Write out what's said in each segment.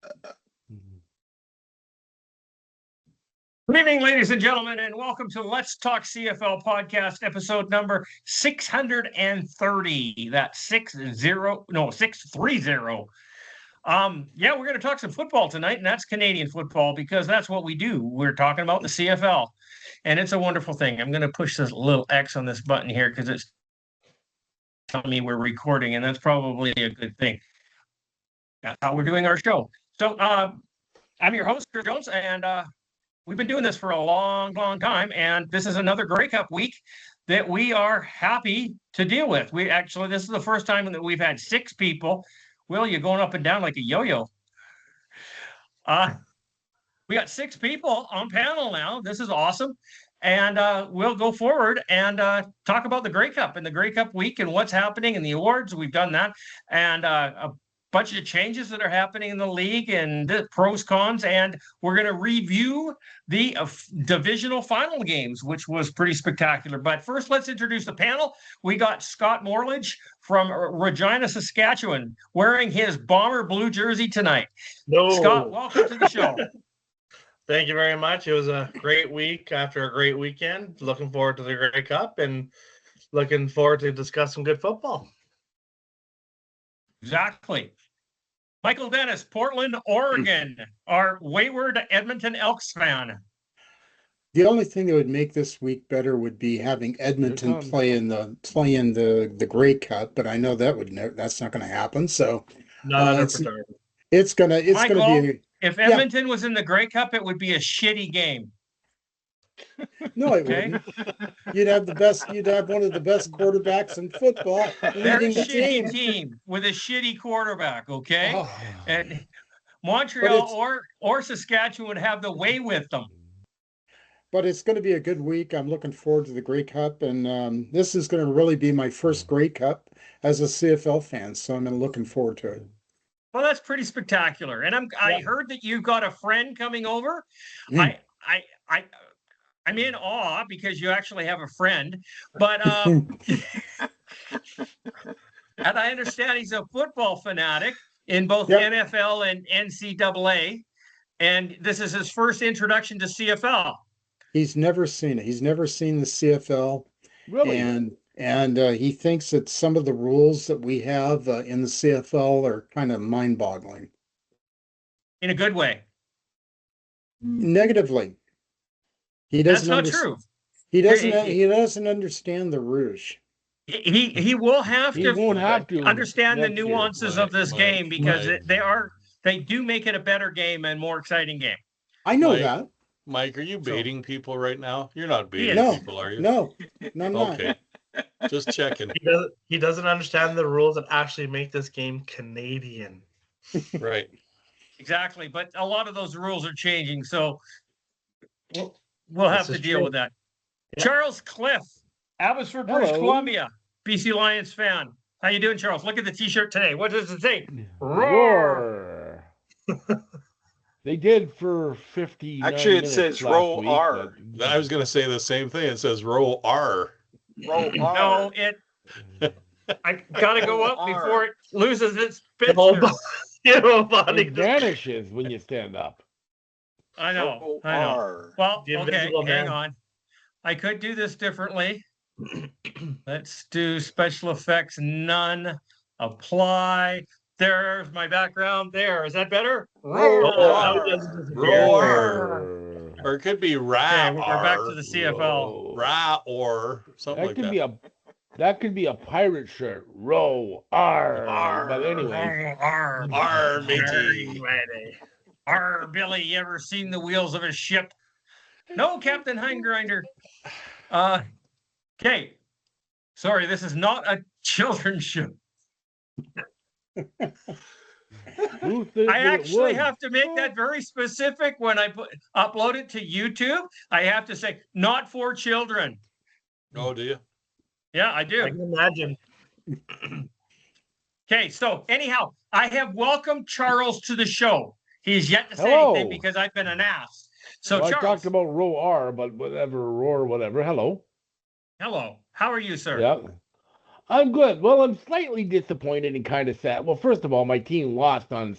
Good evening, ladies and gentlemen, and welcome to Let's Talk CFL podcast, episode number 630. That's 630. Yeah, we're going to talk some football tonight, and that's Canadian football because that's what we do. We're talking about the CFL, and it's a wonderful thing. I'm going to push this little X on this button here because it's telling me we're recording, and that's probably a good thing. That's how we're doing our show. So I'm your host, Chris Jones, and we've been doing this for a long, long time, and this is another Grey Cup week that we are happy to deal with. This is the first time that we've had 6 people. Will, you're going up and down like a yo-yo. We got 6 people on panel now. This is awesome. And we'll go forward and talk about the Grey Cup and the Grey Cup week and what's happening in the awards. We've done that. And a bunch of changes that are happening in the league and the pros, cons, and we're going to review the divisional final games, which was pretty spectacular. But first, let's introduce the panel. We got Scott Morledge from Regina, Saskatchewan, wearing his Bomber blue jersey tonight. Scott, welcome to the show. Thank you very much. It was a great week after a great weekend. Looking forward to the Grey Cup and looking forward to discuss some good football. Exactly. Michael Dennis, Portland, Oregon, our wayward Edmonton Elks fan. The only thing that would make this week better would be having Edmonton play in the Grey Cup, but I know that's not going to happen. So it's going to be. If Edmonton was in the Grey Cup, it would be a shitty game. No, it wouldn't. You'd have one of the best quarterbacks in football. They're a shitty team with a shitty quarterback, okay? Oh. And Montreal or Saskatchewan would have the way with them. But it's going to be a good week. I'm looking forward to the Grey Cup, and this is going to really be my first Grey Cup as a CFL fan, so I'm looking forward to it. Well, that's pretty spectacular. And I heard that you've got a friend coming over. I'm in awe because you actually have a friend, but and I understand he's a football fanatic in both NFL and NCAA, and this is his first introduction to CFL. He's never seen it. He's never seen the CFL, really, and he thinks that some of the rules that we have in the CFL are kind of mind-boggling. In a good way. Negatively. That's not true. He doesn't understand the rouge. He won't have to understand the nuances of this game because they do make it a better game and more exciting game. I know that. Mike, are you baiting people right now? You're not baiting people, are you? No, I'm not. Okay. Just checking. He doesn't understand the rules that actually make this game Canadian. Right. Exactly. But a lot of those rules are changing, so we'll have to deal with that. Yeah. Charles Cliff, Abbotsford, British Columbia, BC Lions fan. How you doing, Charles? Look at the T-shirt today. What does it say? Roar. They did for 50. Actually, it says roll R. I was going to say the same thing. It says roll R. Roll R. No, I got to go up before it loses its picture. It vanishes when you stand up. I know. Well, okay, hang on. I could do this differently. Let's do special effects, none, apply. There's my background there. Is that better? Roar. Or it could be ra. Okay, we're back to the CFL. Ra or something like that. That could be a pirate shirt. Row R. But anyway. R, matey. R, Billy, you ever seen the wheels of a ship? No, Captain Heingrinder. Okay. Sorry, this is not a children's show. I actually have to make that very specific when I upload it to YouTube. I have to say, not for children. Oh, do you? Yeah, I do. I can imagine. Okay, so anyhow, I have welcomed Charles to the show. He's yet to say anything because I've been an ass. So Charles, I talked about row R, but roar, whatever. Hello. Hello. How are you, sir? Yeah. I'm good. Well, I'm slightly disappointed and kind of sad. Well, first of all, my team lost on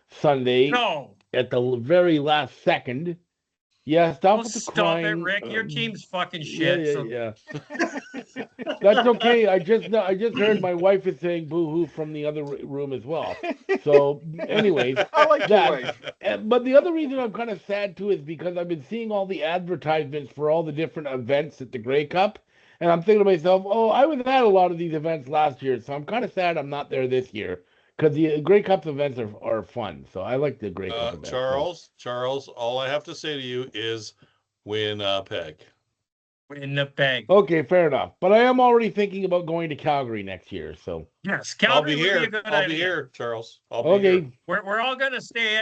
Sunday No. at the very last second. Yeah, stop with the Stop crying. it, Rick. Your team's fucking shit. Yeah. That's okay. I just heard my wife is saying boo-hoo from the other room as well. So, anyways, I like your wife. but the other reason I'm kind of sad too is because I've been seeing all the advertisements for all the different events at the Grey Cup, and I'm thinking to myself, oh, I was at a lot of these events last year, so I'm kind of sad I'm not there this year because the Grey Cup events are fun. So I like the Grey Cup events. Charles, all I have to say to you is Winnipeg. Winnipeg. Okay, fair enough. But I am already thinking about going to Calgary next year. So yes, Calgary would be a good idea. I'll be here, Charles. I'll be here. We're all going to stay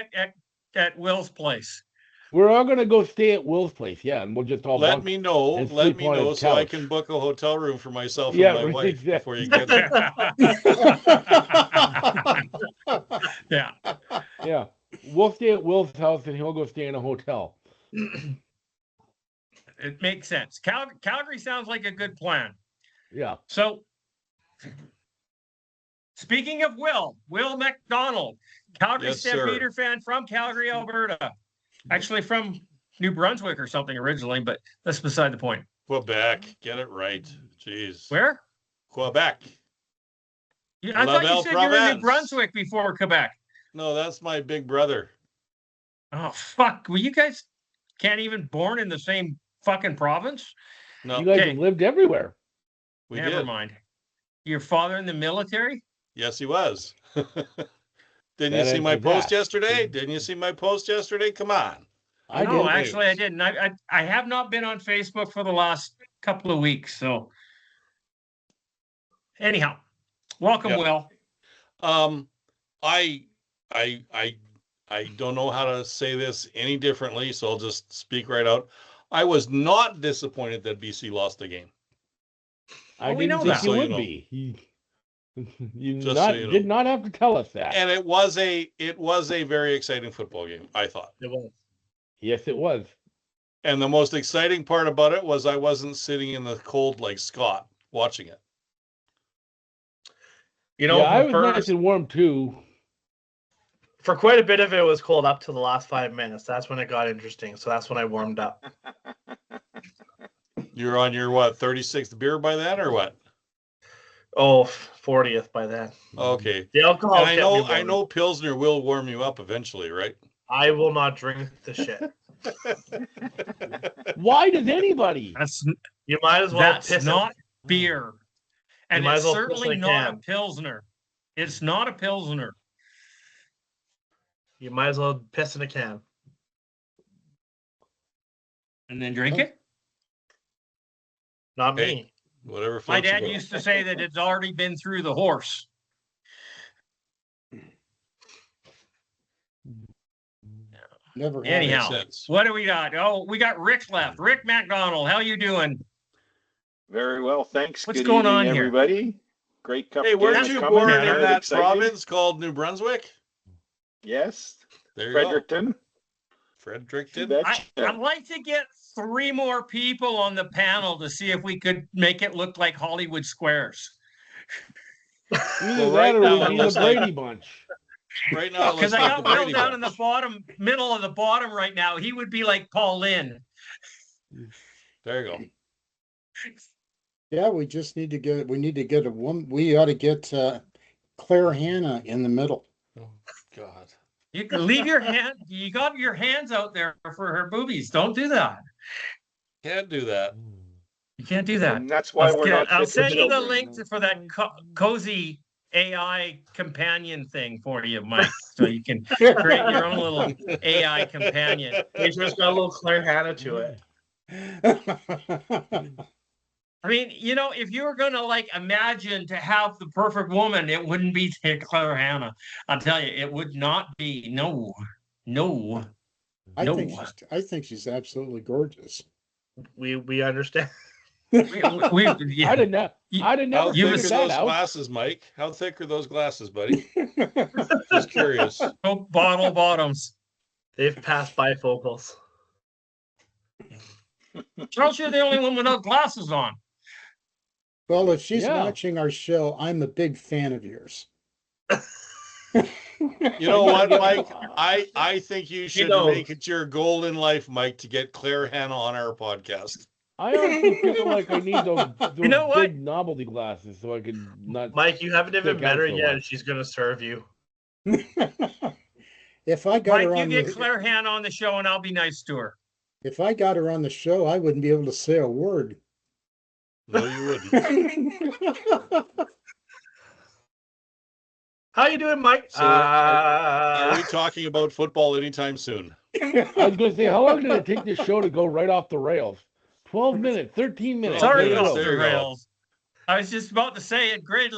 at Will's place. We're all going to go stay at Will's place, yeah, and we'll just all let me know so I can book a hotel room for myself and my wife before you get there. Yeah. We'll stay at Will's house and he'll go stay in a hotel. It makes sense. Calgary sounds like a good plan. Yeah. So, speaking of Will McDonald, Calgary Stampeder fan from Calgary, Alberta. Actually from New Brunswick or something originally, but that's beside the point. Quebec, get it right. Jeez. Where? Quebec. I thought you said you were in New Brunswick before Quebec. No, that's my big brother. Oh, fuck. Well, you guys can't even born in the same fucking province? No. You guys have lived everywhere. Never mind. Your father in the military? Yes, he was. Didn't you see my post yesterday? Didn't you see my post yesterday? Come on. No, actually, I didn't. I have not been on Facebook for the last couple of weeks. So, anyhow, welcome, Will. I don't know how to say this any differently, so I'll just speak right out. I was not disappointed that BC lost the game. I didn't think you would be. You did not have to tell us that. And it was a very exciting football game, I thought. It was. Yes, it was. And the most exciting part about it was I wasn't sitting in the cold like Scott watching it. You know, I was nice and warm too. For quite a bit of it was cold up to the last 5 minutes. That's when it got interesting. So that's when I warmed up. You're on your 36th beer by then or what? Oh, 40th by then. Okay. The alcohol. And I know Pilsner will warm you up eventually, right? I will not drink the shit. Why does anybody? You might as well. That's not beer, and it's certainly not a Pilsner. It's not a Pilsner. You might as well piss in a can. And then drink it? Not me. Whatever. My dad used to say that it's already been through the horse. Never. Anyhow, what do we got? Oh, we got Rick left. Rick McDonald, how you doing? Very well, thanks. What's going on here, everybody? Great cup. Hey, weren't you born in that province called New Brunswick? Yes. There you Fredericton. go. Fredericton. I'd like to get 3 more people on the panel to see if we could make it look like Hollywood Squares. Either that or we need a Brady Bunch. Right now, because I got Will down in the middle of the bottom right now. He would be like Paul Lynn. There you go. Yeah, we just need to get. We need to get a woman. We ought to get Claire Hanna in the middle. Oh God! You can leave your hand. You got your hands out there for her boobies. Don't do that. Can't do that. You can't do that. And that's why we're not. I'll send you the link for that cozy AI companion thing for you, Mike, so you can create your own little AI companion. It's just got a little Claire Hanna to it. I mean, if you were going to imagine to have the perfect woman, it wouldn't be Claire Hanna. I'll tell you, it would not be. No. I think she's absolutely gorgeous. We understand. I didn't know. I didn't know. How thick are those glasses, Mike? How thick are those glasses, buddy? Just curious. Oh, bottle bottoms. They've passed bifocals. Charles, you're the only one without glasses on. Well, if she's watching our show, I'm a big fan of yours. You know what, Mike? I think you should knows. make it your goal in life, Mike, to get Claire Hannah on our podcast. I honestly feel like I need those You know what? big novelty glasses so I can not. Mike, you haven't even Stick met out her so yet. much. She's gonna serve you. If I got Mike, her you on get the, Claire Hannah on the show, and I'll be nice to her. if I got her on the show, I wouldn't be able to say a word. No, you wouldn't. How you doing, Mike? So are we talking about football anytime soon? I was going to say, how long did it take this show to go right off the rails? 12 minutes, 13 minutes. Sorry, there you off go. the There you go. rails. I was just about to say, in grade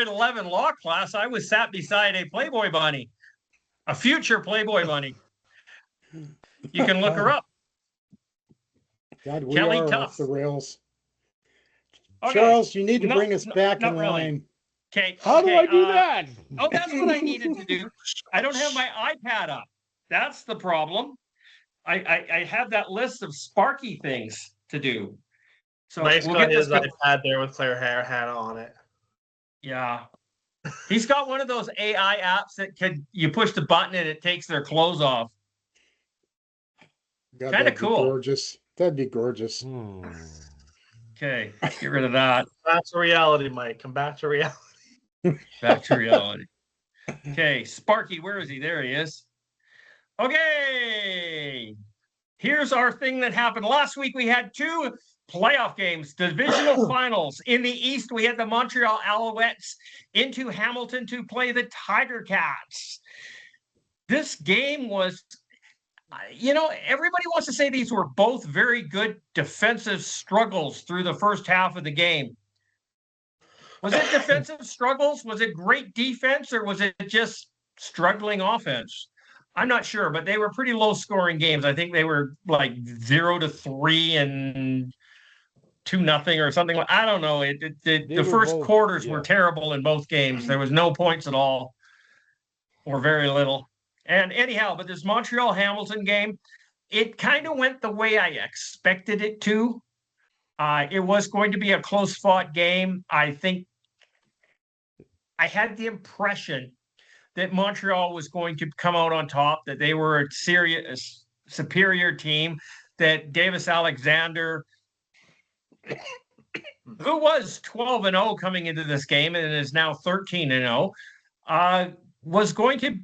11 law class, I was sat beside a Playboy bunny, a future Playboy bunny. You can look her up. God, we Kelly are Tuff. off the rails. Okay. Charles, you need to No, bring us back not in really. line. Okay. How do okay, I do that? Oh, that's what I needed to do. I don't have my iPad up. That's the problem. I have that list of Sparky things to do. So Mike's we'll got get this. his iPad there with Claire Hannah on it. Yeah. He's got one of those AI apps that you push the button and it takes their clothes off. God, Kinda that'd be cool. gorgeous. That'd be gorgeous. Okay, get rid of that. Back to reality, Mike. Come back to reality. Back to reality. Okay, Sparky, where is he? There he is. Okay, here's our thing that happened. Last week we had two playoff games, divisional finals. In the East, we had the Montreal Alouettes into Hamilton to play the Tiger Cats. This game was, everybody wants to say these were both very good defensive struggles through the first half of the game. Was it defensive struggles? Was it great defense, or was it just struggling offense? I'm not sure, but they were pretty low scoring games. I think they were like 0-3 and 2-0 or something. I don't know. The first quarters were terrible in both games. There was no points at all, or very little. And anyhow, but this Montreal Hamilton game, it kind of went the way I expected it to. It was going to be a close fought game. I think I had the impression that Montreal was going to come out on top, that they were a serious, superior team, that Davis Alexander, who was 12-0 coming into this game and is now 13-0, was going to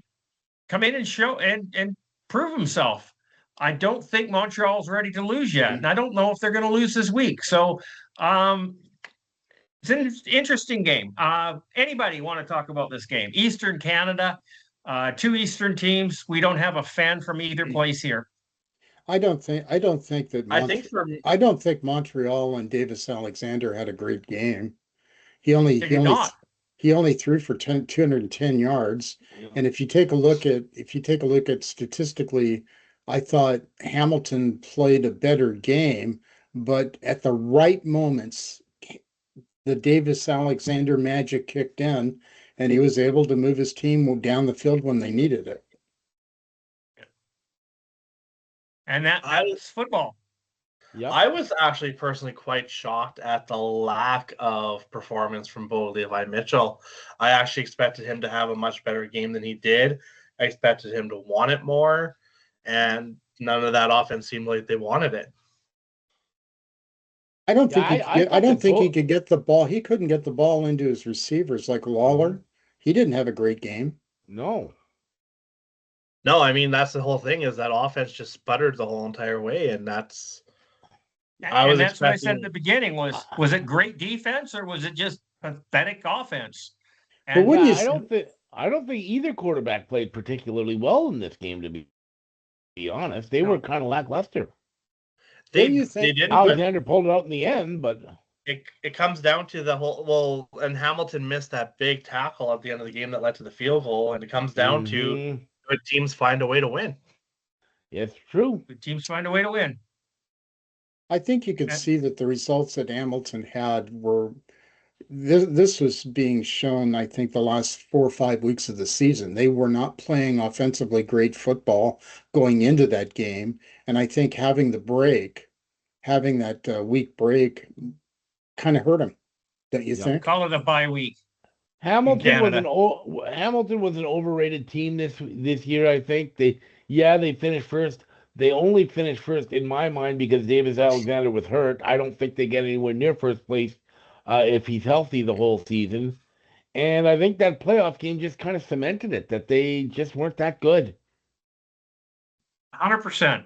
come in and show and prove himself. I don't think Montreal's ready to lose yet, and I don't know if they're going to lose this week. So it's an interesting game. Anybody want to talk about this game? Eastern Canada, two Eastern teams. We don't have a fan from either place here. I don't think that I don't think Montreal and Davis Alexander had a great game. He only threw for 210 yards. Yeah. And if you take a look at statistically, I thought Hamilton played a better game, but at the right moments, the Davis Alexander magic kicked in, and he was able to move his team down the field when they needed it. And that was football. Yep. I was actually personally quite shocked at the lack of performance from Bo Levi Mitchell. I actually expected him to have a much better game than he did. I expected him to want it more, and none of that offense seemed like they wanted it. I don't think he could get the ball. He couldn't get the ball into his receivers like Lawler. He didn't have a great game. No, I mean, that's the whole thing, is that offense just sputtered the whole entire way, and that's what I said at the beginning was it great defense, or was it just pathetic offense? And but I don't think either quarterback played particularly well in this game, to be honest. They were kind of lackluster. They didn't. Alexander pulled it out in the end, but it comes down to the whole. And Hamilton missed that big tackle at the end of the game that led to the field goal, and it comes down to good teams find a way to win. Yes, true. Good teams find a way to win. I think you could see that the results that Hamilton had were. This was being shown, I think, the last 4 or 5 weeks of the season. They were not playing offensively great football going into that game. And I think having that week break kind of hurt them. Don't you think? Call it a bye week. Hamilton was Canada. Hamilton was an overrated team this year. I think they finished first. They only finished first in my mind because Davis Alexander was hurt. I don't think they get anywhere near first place if he's healthy the whole season. And I think that playoff game just kind of cemented it that they just weren't that good. 100%.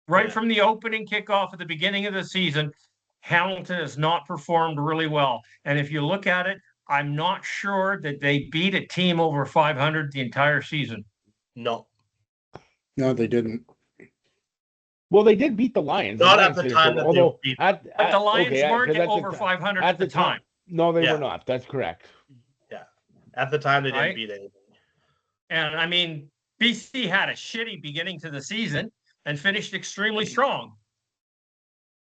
Right Yeah. from the opening kickoff at the beginning of the season, Hamilton has not performed really well. And if you look at it, I'm not sure that they beat a team over 500 the entire season. No. No, they didn't. Well, they did beat the Lions. Not Lions at the finished time over- that they although beat. at, But the Lions okay, weren't 'cause at over the, 500 at the time. No, they Yeah. were not. That's correct. At the time, they didn't Right. beat anything. And I mean, BC had a shitty beginning to the season and finished extremely strong.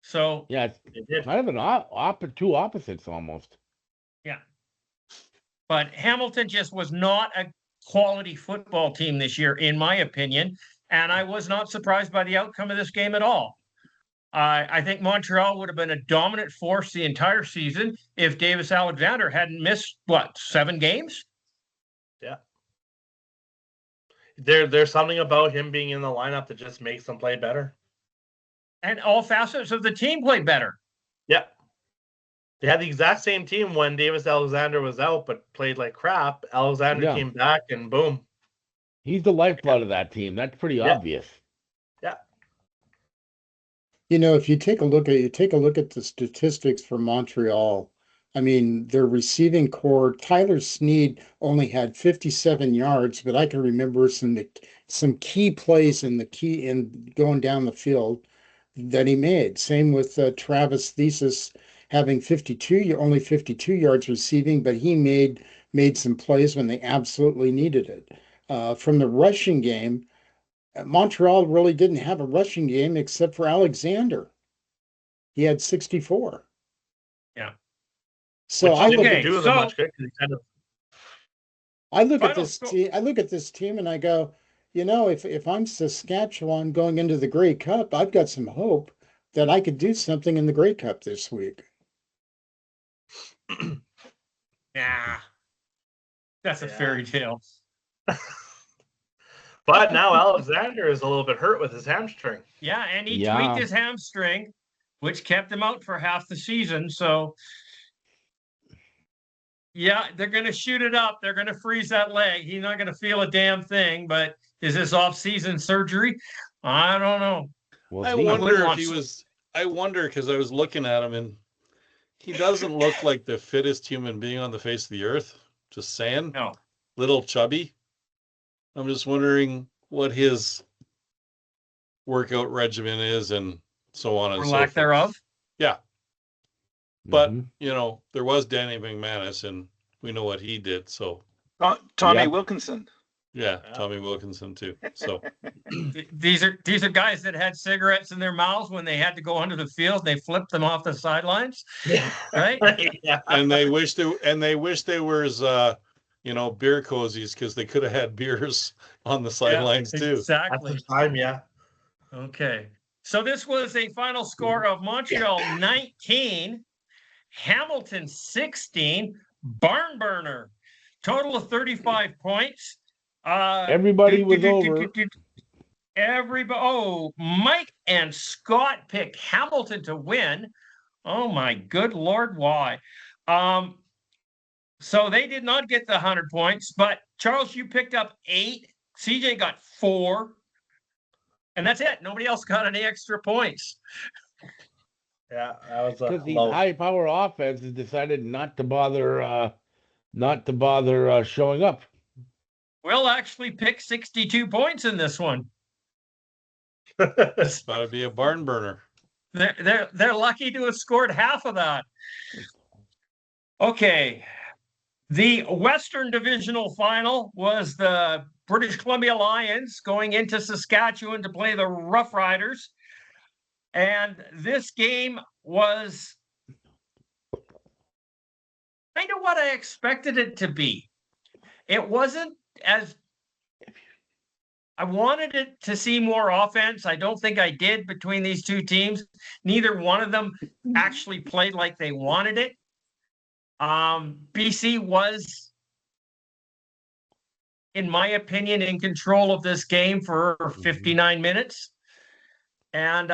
So, Yeah, it's They did. kind of an two opposites almost. yeah. But Hamilton just was not a quality football team this year, in my opinion. And I was not surprised by the outcome of this game at all. I think Montreal would have been a dominant force the entire season if Davis Alexander hadn't missed, 7 games? Yeah. There's something about him being in the lineup that just makes them play better. And all facets of the team played better. Yeah. They had the exact same team when Davis Alexander was out, but played like crap. Alexander Yeah. came back and boom. He's the lifeblood of that team. That's pretty Yeah. obvious. Yeah. You know, if you take a look at the statistics for Montreal, I mean, their receiving core, Tyler Snead only had 57 yards, but I can remember some key plays in going down the field that he made. Same with Travis Thesis having only 52 yards receiving, but he made some plays when they absolutely needed it. From the rushing game, Montreal really didn't have a rushing game except for Alexander. He had 64. Yeah. So Which I didn't Okay, do them so- much good because he kind of look at Final this score- team. I look at this team and I go, you know, if I'm Saskatchewan going into the Grey Cup, I've got some hope that I could do something in the Grey Cup this week. Nah. That's a Yeah. fairy tale. But now Alexander is a little bit hurt with his hamstring. Yeah, and he Yeah. tweaked his hamstring, which kept him out for half the season. So, yeah, they're going to shoot it up. They're going to freeze that leg. He's not going to feel a damn thing. But is this off-season surgery? I don't know. We'll I see. wonder want if he to- was. I wonder because I was looking at him and he doesn't look like the fittest human being on the face of the earth. Just saying, No. little chubby. I'm just wondering what his workout regimen is and so on and Or so lack forth. thereof. Yeah, but Mhm. you know there was Danny McManus, and we know what he did. So Tommy Yeah. Wilkinson. yeah, Yeah. Tommy Wilkinson too. So These are guys that had cigarettes in their mouths when they had to go onto the field. They flipped them off the sidelines, right? Yeah. and they wish there was beer cozies because they could have had beers on the sidelines too. At Exactly. the time, yeah. Okay. So this was a final score of Montreal 19, Hamilton 16, barn burner. Total of 35 points. Everybody was over. Mike and Scott picked Hamilton to win. Oh my good Lord, why? So they did not get the 100 points, but Charles, you picked up 8. CJ got 4. And that's it. Nobody else got any extra points. Yeah, that was Because these low. high power offenses decided not to bother showing up. Will actually picked 62 points in this one. Thought it'd be a barn burner. They're lucky to have scored half of that. Okay. The Western Divisional final was the British Columbia Lions going into Saskatchewan to play the Rough Riders. And this game was kind of what I expected it to be. It wasn't as I wanted it to see more offense. I don't think I did between these two teams. Neither one of them actually played like they wanted it. BC was in my opinion, in control of this game for 59 minutes. And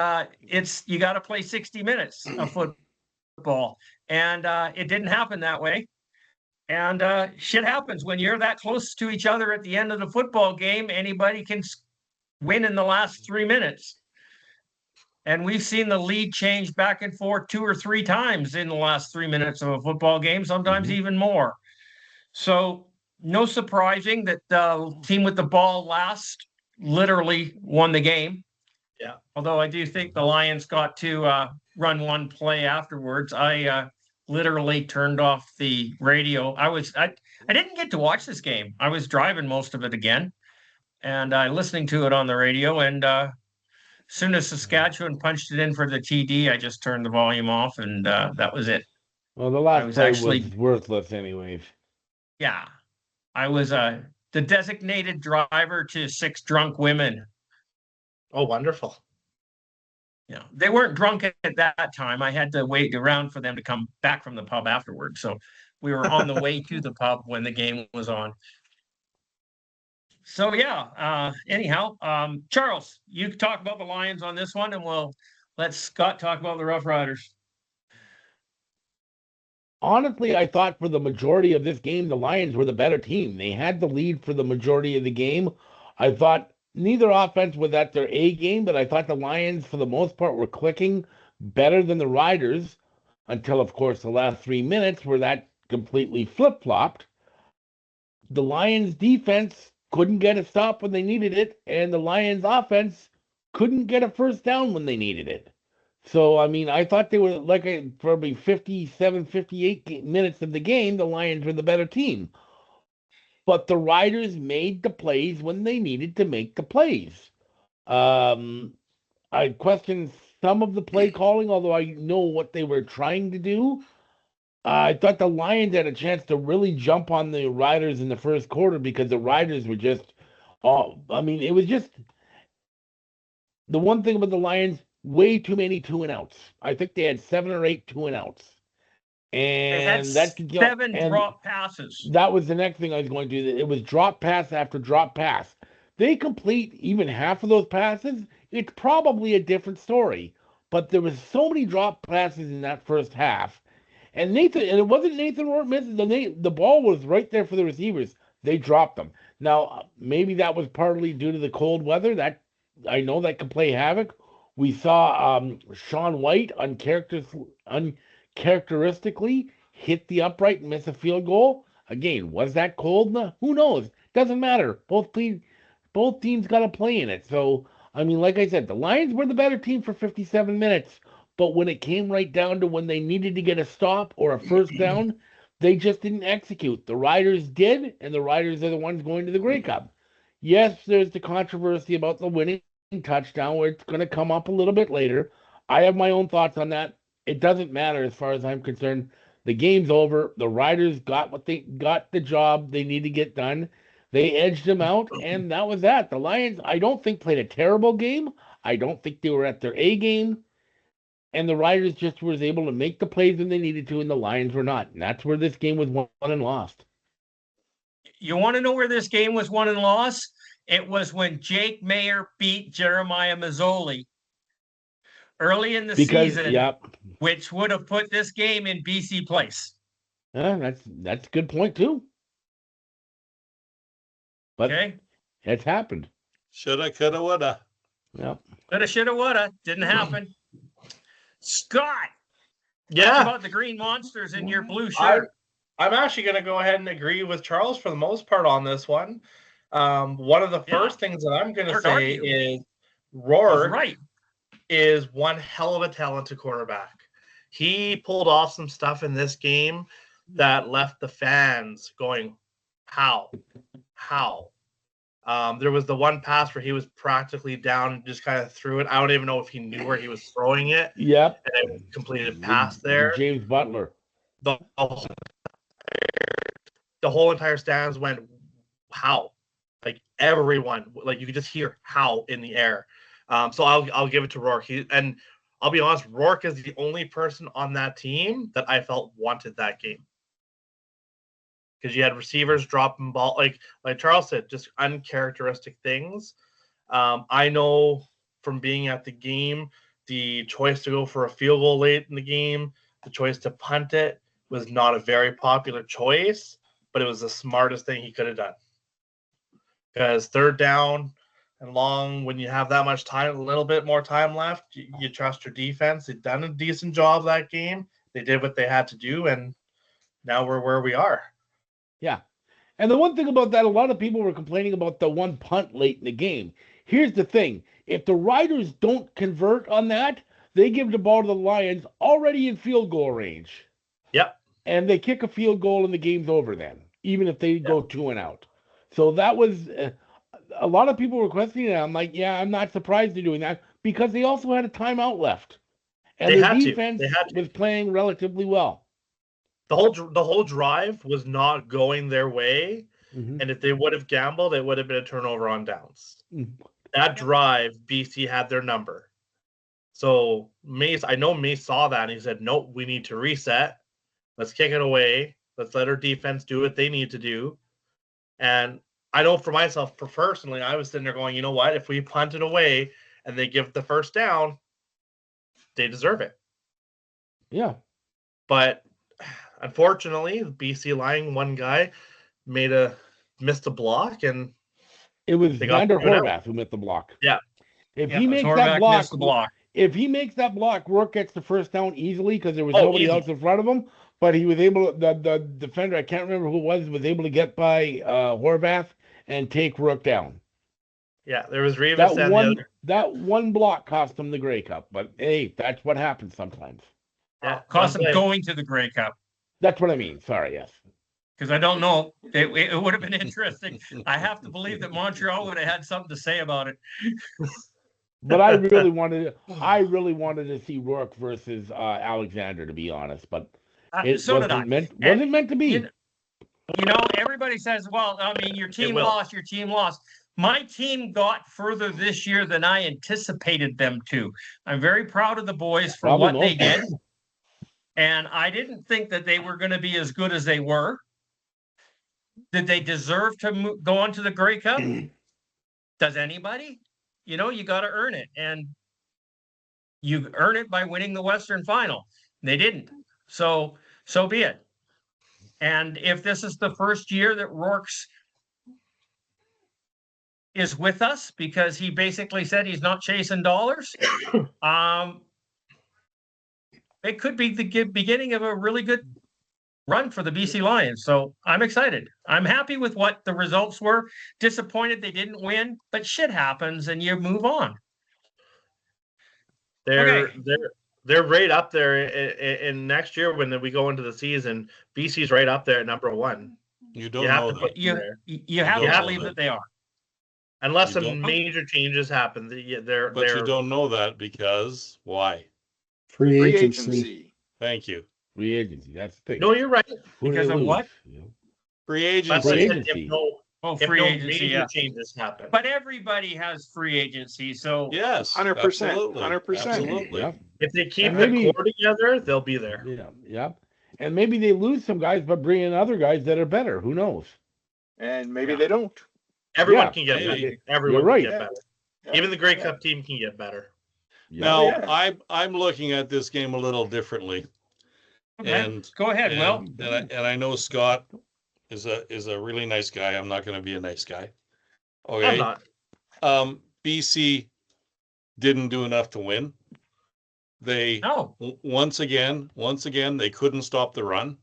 you got to play 60 minutes of football. And it didn't happen that way. And shit happens when you're that close to each other at the end of the football game. Anybody can win in the last 3 minutes. And we've seen the lead change back and forth 2 or 3 times in the last 3 minutes of a football game, sometimes even more. So no surprising that the team with the ball last literally won the game. Yeah. Although I do think the Lions got to run one play afterwards. I literally turned off the radio. I didn't get to watch this game. I was driving most of it again, and listening to it on the radio. And as soon as Saskatchewan punched it in for the TD, I just turned the volume off, and that was it. Well, the last play was worthless anyways. Yeah. I was the designated driver to 6 drunk women. Oh, wonderful. Yeah, they weren't drunk at that time. I had to wait around for them to come back from the pub afterwards. So we were on the way to the pub when the game was on. So yeah, anyhow, Charles, you talk about the Lions on this one, and we'll let Scott talk about the Rough Riders. Honestly, I thought for the majority of this game, the Lions were the better team. They had the lead for the majority of the game. I thought neither offense was at their A game, but I thought the Lions, for the most part, were clicking better than the Riders until, of course, the last 3 minutes where that completely flip-flopped. The Lions' defense couldn't get a stop when they needed it, and the Lions' offense couldn't get a first down when they needed it. So, I mean, I thought they were, probably 57, 58 minutes of the game, the Lions were the better team. But the Riders made the plays when they needed to make the plays. I questioned some of the play calling, although I know what they were trying to do. I thought the Lions had a chance to really jump on the Riders in the first quarter because the Riders were just, it was just the one thing about the Lions, way too many 2-and-outs. I think they had 7 or 8 2-and-outs. And that could go, 7 drop passes. That was the next thing I was going to do. It was drop pass after drop pass. They complete even half of those passes, it's probably a different story. But there was so many drop passes in that first half. And it wasn't Nathan Rourke missing. The ball was right there for the receivers. They dropped them. Now, maybe that was partly due to the cold weather. That I know that could play havoc. We saw Sean White uncharacteristically hit the upright and miss a field goal. Again, was that cold? No, who knows? Doesn't matter. Both teams got to play in it. So, I mean, like I said, the Lions were the better team for 57 minutes. But when it came right down to when they needed to get a stop or a first down, they just didn't execute. The Riders did, and the Riders are the ones going to the Grey Cup. Yes, there's the controversy about the winning touchdown, where it's going to come up a little bit later. I have my own thoughts on that. It doesn't matter as far as I'm concerned. The game's over. The Riders got the job they need to get done. They edged them out, and that was that. The Lions, I don't think, played a terrible game. I don't think they were at their A game. And the Riders just was able to make the plays when they needed to, and the Lions were not. And that's where this game was won and lost. You want to know where this game was won and lost? It was when Jake Mayer beat Jeremiah Mazzoli early in the season, which would have put this game in BC place. That's a good point too. But it's happened. Shoulda, coulda, woulda. Yep. Coulda, shoulda, woulda. Didn't happen. Scott, talk about the green monsters in your blue shirt. I'm actually going to go ahead and agree with Charles for the most part on this one. One of the first things that I'm going to say is Rourke is one hell of a talented quarterback. He pulled off some stuff in this game that left the fans going, how? There was the one pass where he was practically down and just kind of threw it. I don't even know if he knew where he was throwing it. Yep. And it completed a pass there. James Butler. The whole entire stands went, how? Like everyone, like you could just hear how in the air. So I'll give it to Rourke. And I'll be honest, Rourke is the only person on that team that I felt wanted that game. because you had receivers dropping ball, like Charles said, just uncharacteristic things. I know from being at the game, the choice to go for a field goal late in the game, the choice to punt it was not a very popular choice, but it was the smartest thing he could have done. Because third down and long, when you have that much time, a little bit more time left, you trust your defense. They've done a decent job that game. They did what they had to do, and now we're where we are. Yeah. And the one thing about that, a lot of people were complaining about the one punt late in the game. Here's the thing. If the Riders don't convert on that, they give the ball to the Lions already in field goal range. Yep. And they kick a field goal and the game's over then, even if they go 2 and out. So that was a lot of people were questioning it. I'm like, yeah, I'm not surprised they're doing that because they also had a timeout left. And the defense was playing relatively well. The whole drive was not going their way. Mm-hmm. And if they would have gambled, it would have been a turnover on downs. Mm-hmm. That drive, BC had their number. So I know Mace saw that and he said, nope, we need to reset. Let's kick it away. Let's let our defense do what they need to do. And I know for myself, personally, I was sitting there going, you know what? If we punt it away and they give the first down, they deserve it. Yeah. But unfortunately, BC Lion, one guy missed a block, and it was Vander Horvath who missed the block. Yeah. If he makes that block, if he makes that block, Rourke gets the first down easily because there was nobody else in front of him. But he was able to, the defender, I can't remember who it was able to get by Horvath and take Rourke down. Yeah, there was Rivas that one block cost him the Grey Cup. But hey, that's what happens sometimes. Yeah, cost him going to the Grey Cup. That's what I mean. Sorry, yes. Because I don't know. It would have been interesting. I have to believe that Montreal would have had something to say about it. But I really wanted to see Rourke versus Alexander, to be honest. But it wasn't meant to be. You know, everybody says, well, I mean, your team lost. My team got further this year than I anticipated them to. I'm very proud of the boys for what they did. And I didn't think that they were going to be as good as they were. Did they deserve to go on to the Grey Cup? Does anybody? You know, you got to earn it. And you earn it by winning the Western Final. They didn't. So be it. And if this is the first year that Rourke's is with us because he basically said he's not chasing dollars, it could be the beginning of a really good run for the BC Lions. So I'm excited. I'm happy with what the results were. Disappointed they didn't win, but shit happens and you move on. They're right up there in next year when we go into the season. BC's right up there at number 1. You have to believe that they are. Unless some major changes happen. You don't know that because why? Free agency. Thank you. Free agency. That's the thing. No, you're right. Because of what? Free agency. Free agency. Major changes happen. But everybody has free agency. So yes, 100%. 100%. Absolutely. Yeah. If they keep the core together, they'll be there. Yeah. And maybe they lose some guys, but bring in other guys that are better. Who knows? And maybe they don't. Everyone can get better. Everyone can get better. Yeah. Even the Grey Cup team can get better. Now, I'm looking at this game a little differently. Okay. And go ahead, Will. And I know Scott is a really nice guy. I'm not going to be a nice guy. Okay. I'm not. BC didn't do enough to win. They once again they couldn't stop the run.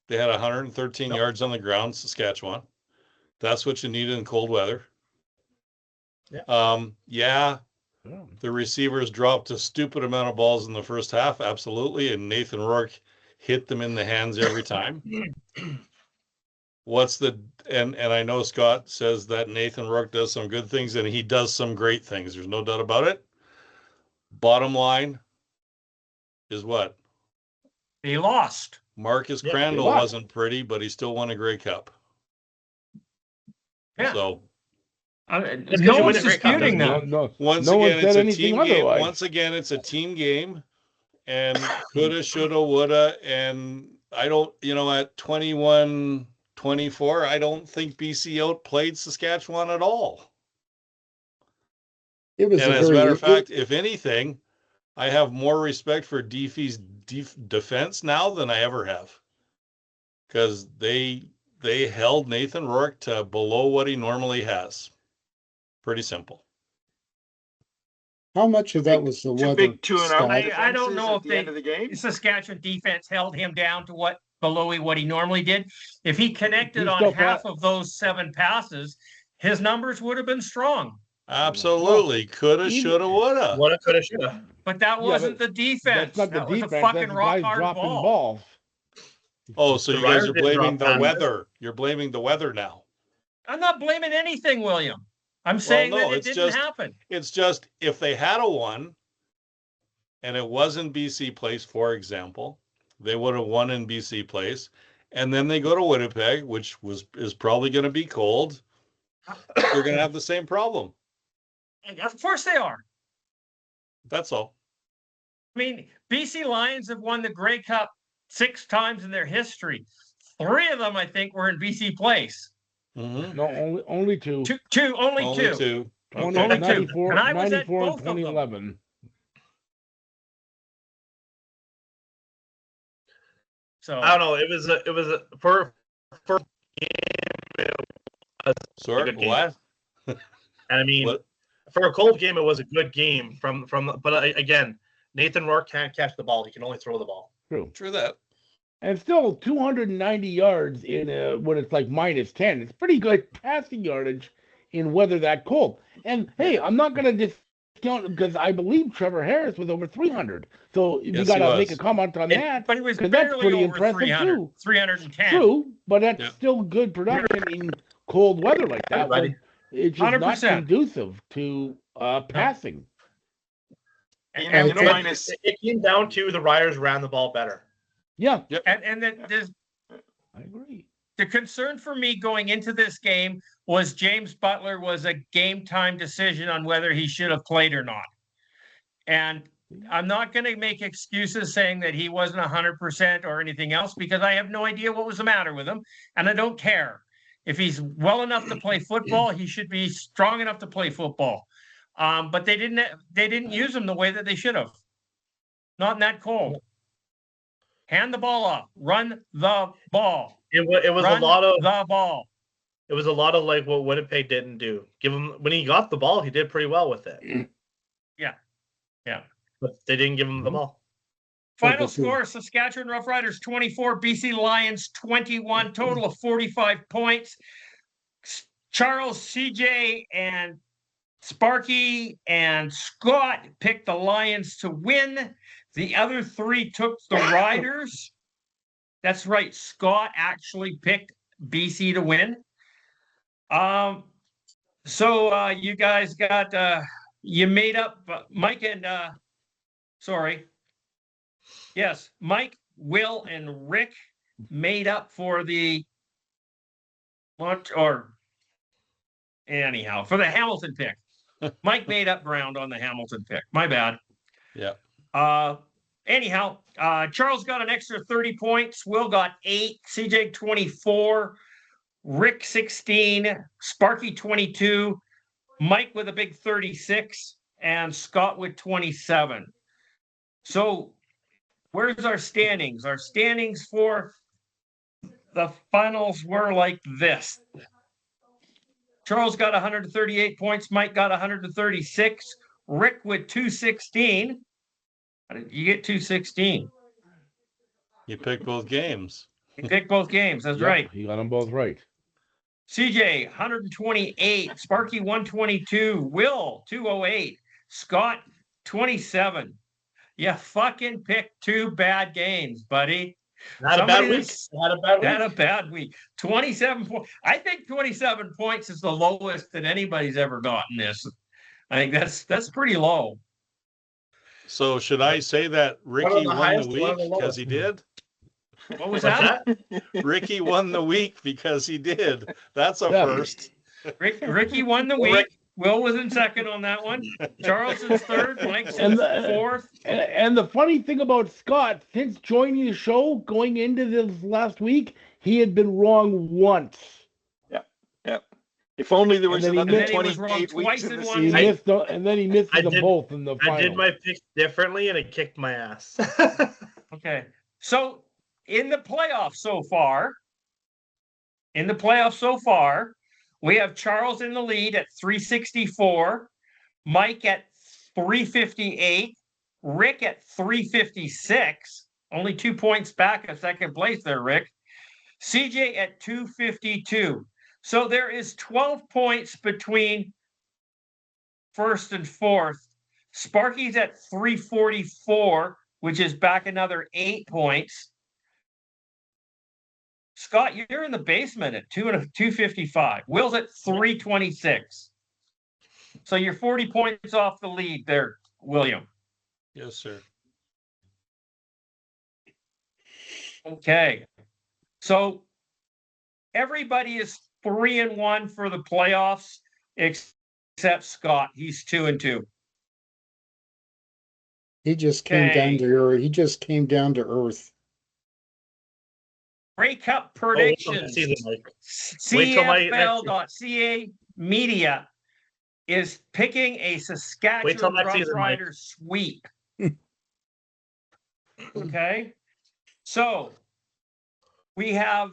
They had 113 yards on the ground, Saskatchewan. That's what you need in cold weather. Yeah. The receivers dropped a stupid amount of balls in the first half, absolutely, and Nathan Rourke hit them in the hands every time. And I know Scott says that Nathan Rourke does some good things and he does some great things. There's no doubt about it. Bottom line is what? He lost. Marcus Crandall wasn't pretty, but he still won a Grey Cup. Yeah. So no one's disputing that. Once again, it's a team game, and coulda, shoulda, woulda, and I don't, at 21-20 24, I don't think BC outplayed Saskatchewan at all. It was And a as a very matter of fact, if anything, I have more respect for DFE's defense now than I ever have. Because they held Nathan Rourke to below what he normally has. Pretty simple. How much of that was the weather? Big 2-0 I don't know if the end of the game. Saskatchewan defense held him down to what he normally did. If he connected He's on still half of those 7 passes, his numbers would have been strong. Absolutely. Coulda, shoulda, woulda. Woulda, coulda, shoulda. But that wasn't the defense. That's not the that was defense. a fucking that's rock guys hard dropping ball. balls. Oh, so The you guys Riders are didn't blaming drop the passes. weather. You're blaming the weather now. I'm not blaming anything, William. I'm saying no, that it it's didn't just- happen. It's just if they had a won and it was in BC Place, for example, they would have won in BC Place. And then they go to Winnipeg, which is probably going to be cold. They're going to have the same problem. Of course they are. That's all. I mean, BC Lions have won the Grey Cup 6 times in their history. 3 of them, I think, were in BC Place. Mm-hmm. No, only two. Only two. Only two. 94, And I was at 94 and both of them. 2011. So I don't know. It was a for Sorry, good game. what? and I mean What? for a cold game, it was a good game but again, Nathan Rourke can't catch the ball. He can only throw the ball. True that. And still 290 yards in when it's like minus 10. It's pretty good passing yardage in weather that cold. And hey, I'm not going to discount because I believe Trevor Harris was over 300. So you Yes, got he to was. make a comment on that. but it was 'cause that's barely pretty over impressive 300, too. 310. True, but that's Yeah. still good production in cold weather like that. Right. When it's just not 100%. conducive to passing. And, You know, minus It came down to the Riders ran the ball better. Yeah, and then there's I agree. the concern for me going into this game was James Butler was a game time decision on whether he should have played or not. And I'm not going to make excuses saying that he wasn't 100% or anything else because I have no idea what was the matter with him. And I don't care. If he's well enough to play football, he should be strong enough to play football. But they didn't use him the way that they should have. Not in that cold. Hand the ball off. Run the ball. It was Run a lot of the ball. It was a lot of like what Winnipeg didn't do. Give him when he got the ball, he did pretty well with it. Yeah. But they didn't give him the ball. Final score, Saskatchewan Roughriders 24, BC Lions 21, total of 45 points. Charles, CJ, and Sparky and Scott picked the Lions to win. The other 3 took the Riders. That's right. Scott actually picked BC to win. So you guys got you made up Mike and yes, Mike, Will, and Rick made up for the anyhow for the Hamilton pick. Mike made up ground on the Hamilton pick. My bad. Yeah. Anyhow, Charles got an extra 30 points. Will got 8. CJ 24. Rick 16. Sparky 22. Mike with a big 36. And Scott with 27. So where's our standings? Our standings for the finals were like this. Charles got 138 points. Mike got 136. Rick with 216. How did you get 216? You picked both games. You picked both games. That's right. You got them both right. CJ 128. Sparky 122. Will 208. Scott 27. You fucking picked 2 bad games, buddy. Had a bad week. 27 points. I think 27 points is the lowest that anybody's ever gotten this. I think that's pretty low. So should I say that Ricky won the week because he did? What was that? Ricky won the week because he did. That's a first. Ricky won the week. Will was in second on that one. Charles is third. Mike's in fourth. And the funny thing about Scott, since joining the show, going into this last week, He had been wrong once. Yeah. If only there was And then another he was wrong 28 weeks twice in in the one He season. week. missed, and then he misses them both in the I did final. my picks differently, and it kicked my ass. Okay. So in the playoffs so far, we have Charles in the lead at 364, Mike at 358, Rick at 356, only 2 points back at second place there, Rick. CJ at 252. So there is 12 points between first and fourth. Sparky's at 344, which is back another 8 points. Scott, you're in the basement at 255. Will's at 326. So you're 40 points off the lead there, William. Yes, sir. Okay. So everybody is 3-1 for the playoffs, except Scott. He's 2-2. He just came down to earth. He just came down to earth. Grey Cup predictions. CFL.ca media is picking a Saskatchewan Roughriders sweep. Okay. So we have,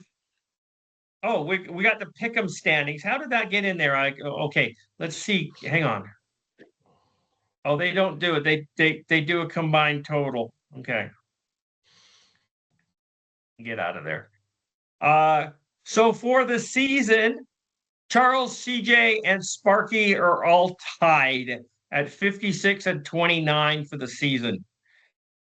we got the pick'em standings. How did that get in there? Okay, let's see. Hang on. Oh, they don't do it. They do a combined total. Okay. Get out of there. So for the season, Charles, CJ, and Sparky are all tied at 56 and 29 for the season.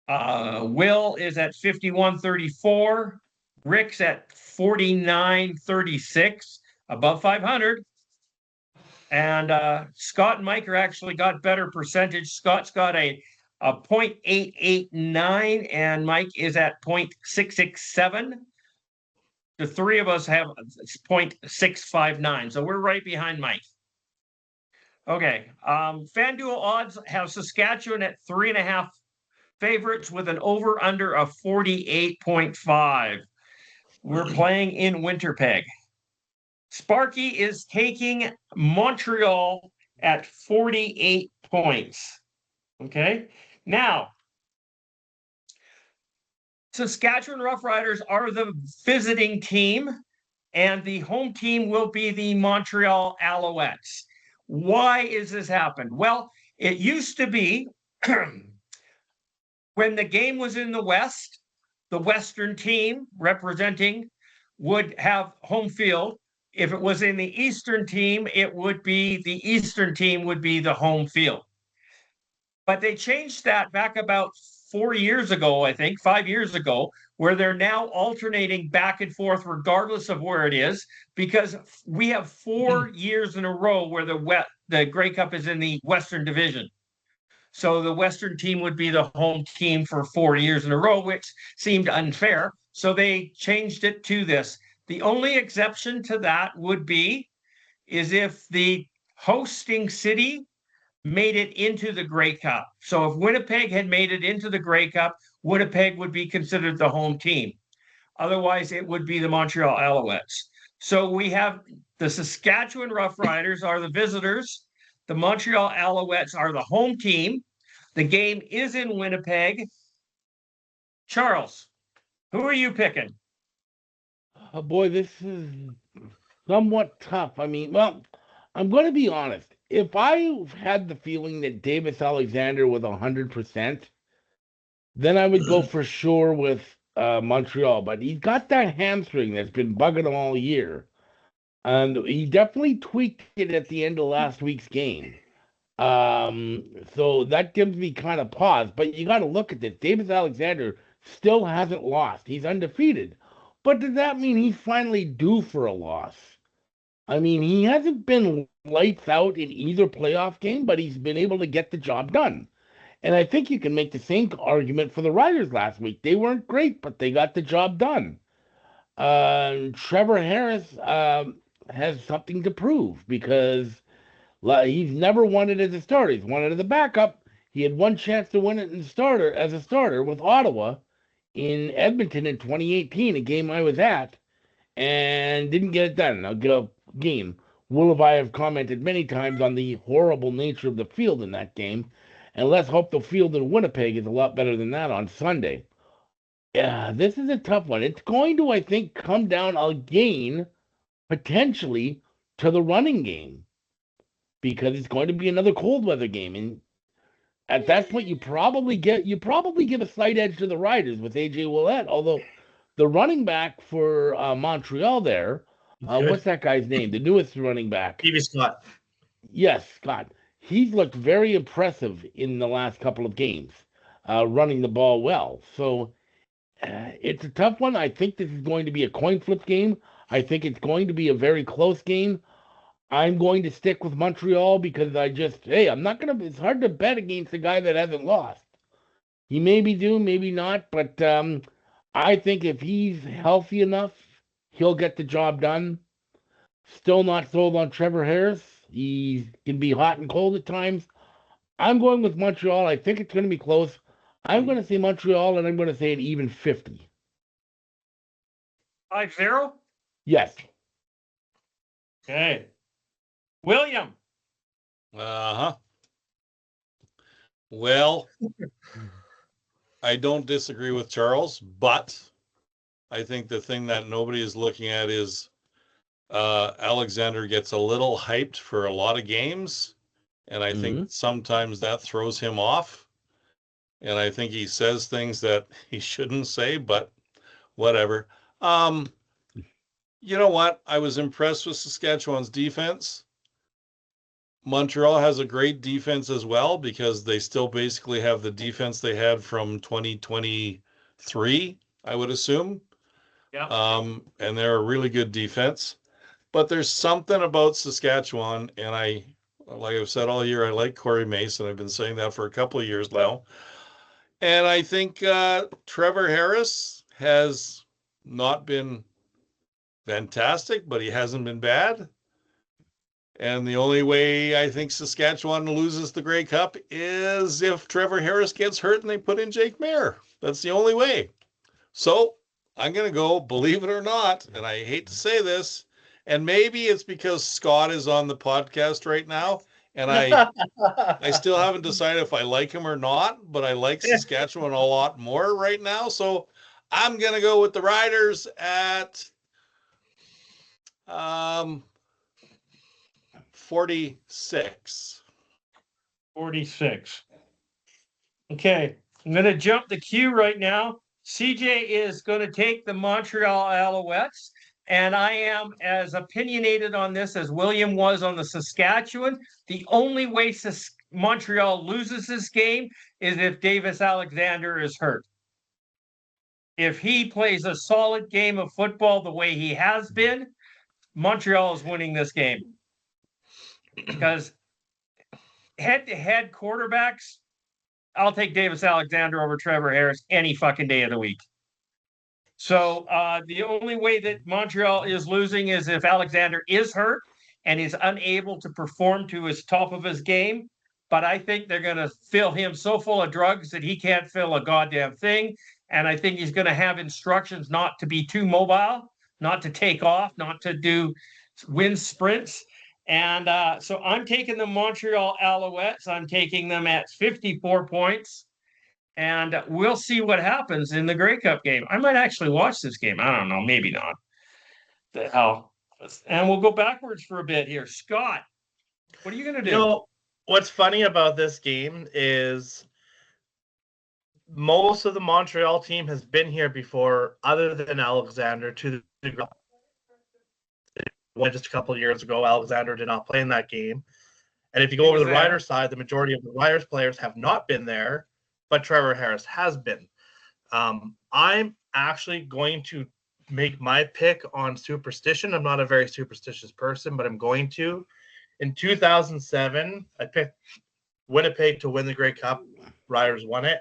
Will is at 51-34. Rick's at 49-36, above 500. And Scott and Mike are actually got better percentage. Scott's got a 0.889, and Mike is at 0.667. The three of us have 0.659, so we're right behind Mike. Okay, FanDuel odds have Saskatchewan at 3.5 favorites with an over-under of 48.5. We're playing in Winnipeg. Sparky is taking Montreal at 48 points. Okay, now Saskatchewan Roughriders are the visiting team, and the home team will be the Montreal Alouettes. Why is this happened? Well, it used to be when the game was in the West, the Western team representing would have home field. If it was in the Eastern team, it would be the Eastern team would be the home field. But they changed that back about 4 years ago, I think, 5 years ago, where they're now alternating back and forth regardless of where it is, because we have 4 years in a row where the Grey Cup is in the Western Division. So the Western team would be the home team for 4 years in a row, which seemed unfair. So they changed it to this. The only exception to that would be is if the hosting city made it into the Grey Cup. So if Winnipeg had made it into the Grey Cup, Winnipeg would be considered the home team. Otherwise, it would be the Montreal Alouettes. So we have the Saskatchewan Roughriders are the visitors. The Montreal Alouettes are the home team. The game is in Winnipeg. Charles, who are you picking? Oh boy, this is somewhat tough. I mean, well, I'm going to be honest. If I had the feeling that Davis Alexander was 100%, then I would go for sure with Montreal. But he's got that hamstring that's been bugging him all year. And he definitely tweaked it at the end of last week's game. So that gives me kind of pause. But you got to look at this. Davis Alexander still hasn't lost. He's undefeated. But does that mean he's finally due for a loss? I mean, he hasn't been lights out in either playoff game, but he's been able to get the job done. And I think you can make the same argument for the Riders last week. They weren't great, but they got the job done. Trevor Harris has something to prove because he's never won it as a starter. He's won it as a backup. He had one chance to win it as a starter with Ottawa in Edmonton in 2018, a game I was at. and didn't get it done. A game. Will and I have commented many times on the horrible nature of the field in that game, and let's hope the field in Winnipeg is a lot better than that on Sunday. Yeah, this is a tough one. It's going to, I think, come down again, potentially, to the running game, because it's going to be another cold weather game, and at that point, you probably give a slight edge to the Riders with AJ Ouellette. Although the running back for Montreal there, what's that guy's name? The newest running back. Stevie Scott. Yes, Scott. He's looked very impressive in the last couple of games, running the ball well. So it's a tough one. I think this is going to be a coin flip game. I think it's going to be a very close game. I'm going to stick with Montreal because I'm not going to, it's hard to bet against a guy that hasn't lost. He may be due, maybe not, but I think if he's healthy enough, he'll get the job done. Still not sold on Trevor Harris. He can be hot and cold at times. I'm going with Montreal. I think it's going to be close. I'm going to say Montreal, and I'm going to say an even 50. 5-0? Yes. Okay. William. Uh-huh. Well, I don't disagree with Charles, but I think the thing that nobody is looking at is Alexander gets a little hyped for a lot of games, and I think sometimes that throws him off. And I think he says things that he shouldn't say, but whatever. You know what? I was impressed with Saskatchewan's defense. Montreal has a great defense as well because they still basically have the defense they had from 2023, I would assume. Yeah. And they're a really good defense. But there's something about Saskatchewan, and like I've said all year, I like Corey Mason. I've been saying that for a couple of years now. And I think Trevor Harris has not been fantastic, but he hasn't been bad. And the only way I think Saskatchewan loses the Grey Cup is if Trevor Harris gets hurt and they put in Jake Maier. That's the only way. So I'm going to go, believe it or not, and I hate to say this, and maybe it's because Scott is on the podcast right now, and I still haven't decided if I like him or not, but I like Saskatchewan a lot more right now. So I'm going to go with the Riders at 46. 46. Okay. I'm going to jump the queue right now. CJ is going to take the Montreal Alouettes, and I am as opinionated on this as William was on the Saskatchewan. The only way Montreal loses this game is if Davis Alexander is hurt. If he plays a solid game of football the way he has been, Montreal is winning this game. Because head-to-head quarterbacks, I'll take Davis Alexander over Trevor Harris any fucking day of the week. So the only way that Montreal is losing is if Alexander is hurt and is unable to perform to his top of his game. But I think they're going to fill him so full of drugs that he can't feel a goddamn thing. And I think he's going to have instructions not to be too mobile, not to take off, not to win sprints. And so I'm taking the Montreal Alouettes. I'm taking them at 54 points. And we'll see what happens in the Grey Cup game. I might actually watch this game. I don't know. Maybe not. The hell. And we'll go backwards for a bit here. Scott, what are you going to do? You know, what's funny about this game is most of the Montreal team has been here before, other than Alexander, to the just a couple of years ago. Alexander did not play in that game. And if you go over the Riders side, the majority of the Riders players have not been there, but Trevor Harris has been. I'm actually going to make my pick on superstition. I'm not a very superstitious person, but I'm going to. In 2007, I picked Winnipeg to win the Grey Cup. Riders won it.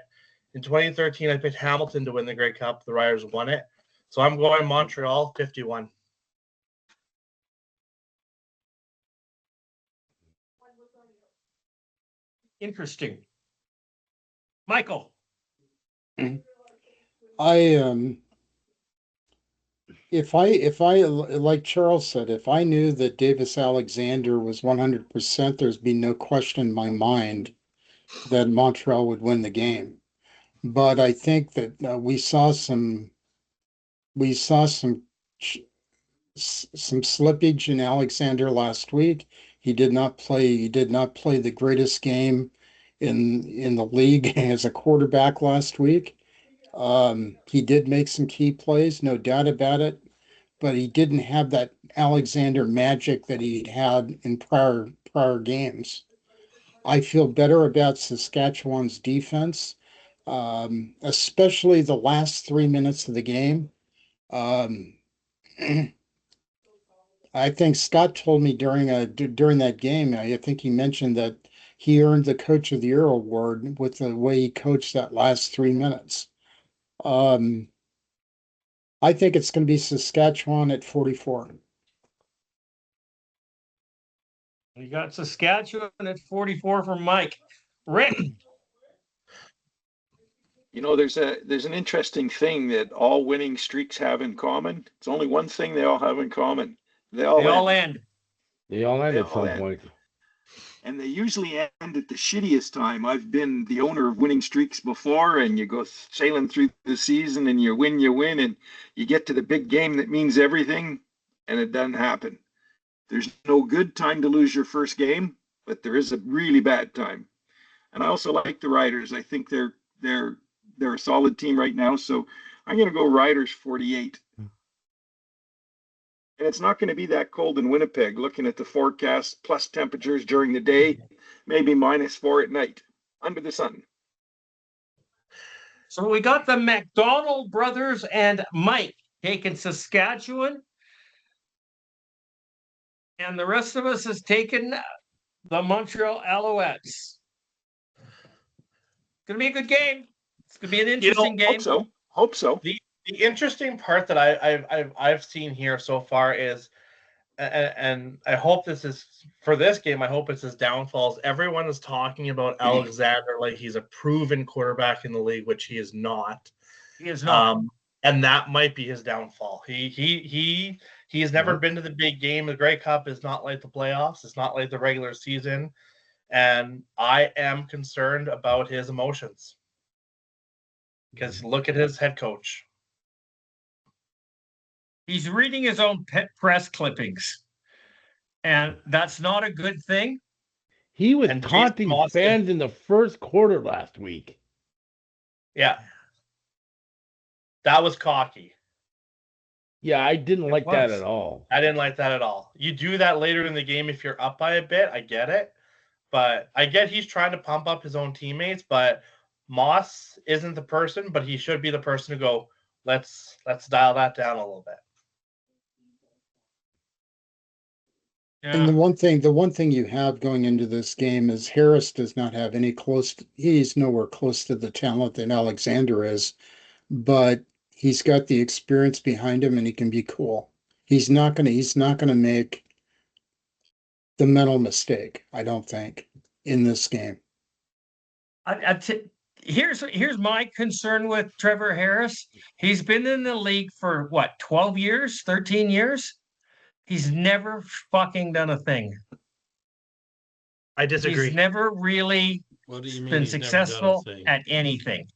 In 2013, I picked Hamilton to win the Grey Cup. The Riders won it. So I'm going Montreal 51. Interesting. Michael. I if I, like Charles said, if I knew that Davis Alexander was 100%, there's be no question in my mind that Montreal would win the game. But I think that we saw some slippage in Alexander last week. He did not play. He did not play the greatest game in the league as a quarterback last week. He did make some key plays, no doubt about it, but he didn't have that Alexander magic that he'd had in prior games. I feel better about Saskatchewan's defense, especially the last 3 minutes of the game. Um, I think Scott told me during that game, I think he mentioned that he earned the Coach of the Year award with the way he coached that last 3 minutes. I think it's going to be Saskatchewan at 44. We got Saskatchewan at 44 from Mike. Rick. You know, there's an interesting thing that all winning streaks have in common. It's only one thing they all have in common. They all end. They all end at some point. And they usually end at the shittiest time. I've been the owner of winning streaks before, and you go sailing through the season and you win, and you get to the big game that means everything, and it doesn't happen. There's no good time to lose your first game, but there is a really bad time. And I also like the Riders. I think they're a solid team right now, so I'm going to go Riders 48. And it's not going to be that cold in Winnipeg, looking at the forecast, plus temperatures during the day, maybe -4 at night, under the sun. So we got the McDonald brothers and Mike taking Saskatchewan. And the rest of us has taken the Montreal Alouettes. It's going to be a good game. It's going to be an interesting game. Hope so. The interesting part that I've seen here so far is, and I hope this is for this game. I hope it's his downfalls. Everyone is talking about Alexander like he's a proven quarterback in the league, which he is not. He is not, and that might be his downfall. He has never been to the big game. The Grey Cup is not like the playoffs. It's not like the regular season, and I am concerned about his emotions because look at his head coach. He's reading his own press clippings, and that's not a good thing. He was taunting fans in the first quarter last week. Yeah. That was cocky. Yeah, I didn't like that at all. I didn't like that at all. You do that later in the game if you're up by a bit. I get it. But I get he's trying to pump up his own teammates, but Moss isn't the person, but he should be the person to go, let's dial that down a little bit. Yeah. And the one thing you have going into this game is Harris does not have he's nowhere close to the talent that Alexander is, but he's got the experience behind him and he can be cool. He's not gonna make the mental mistake, I don't think, in this game. Here's my concern with Trevor Harris. He's been in the league for what, 12 years, 13 years? He's never fucking done a thing. I disagree. He's never really been successful at anything.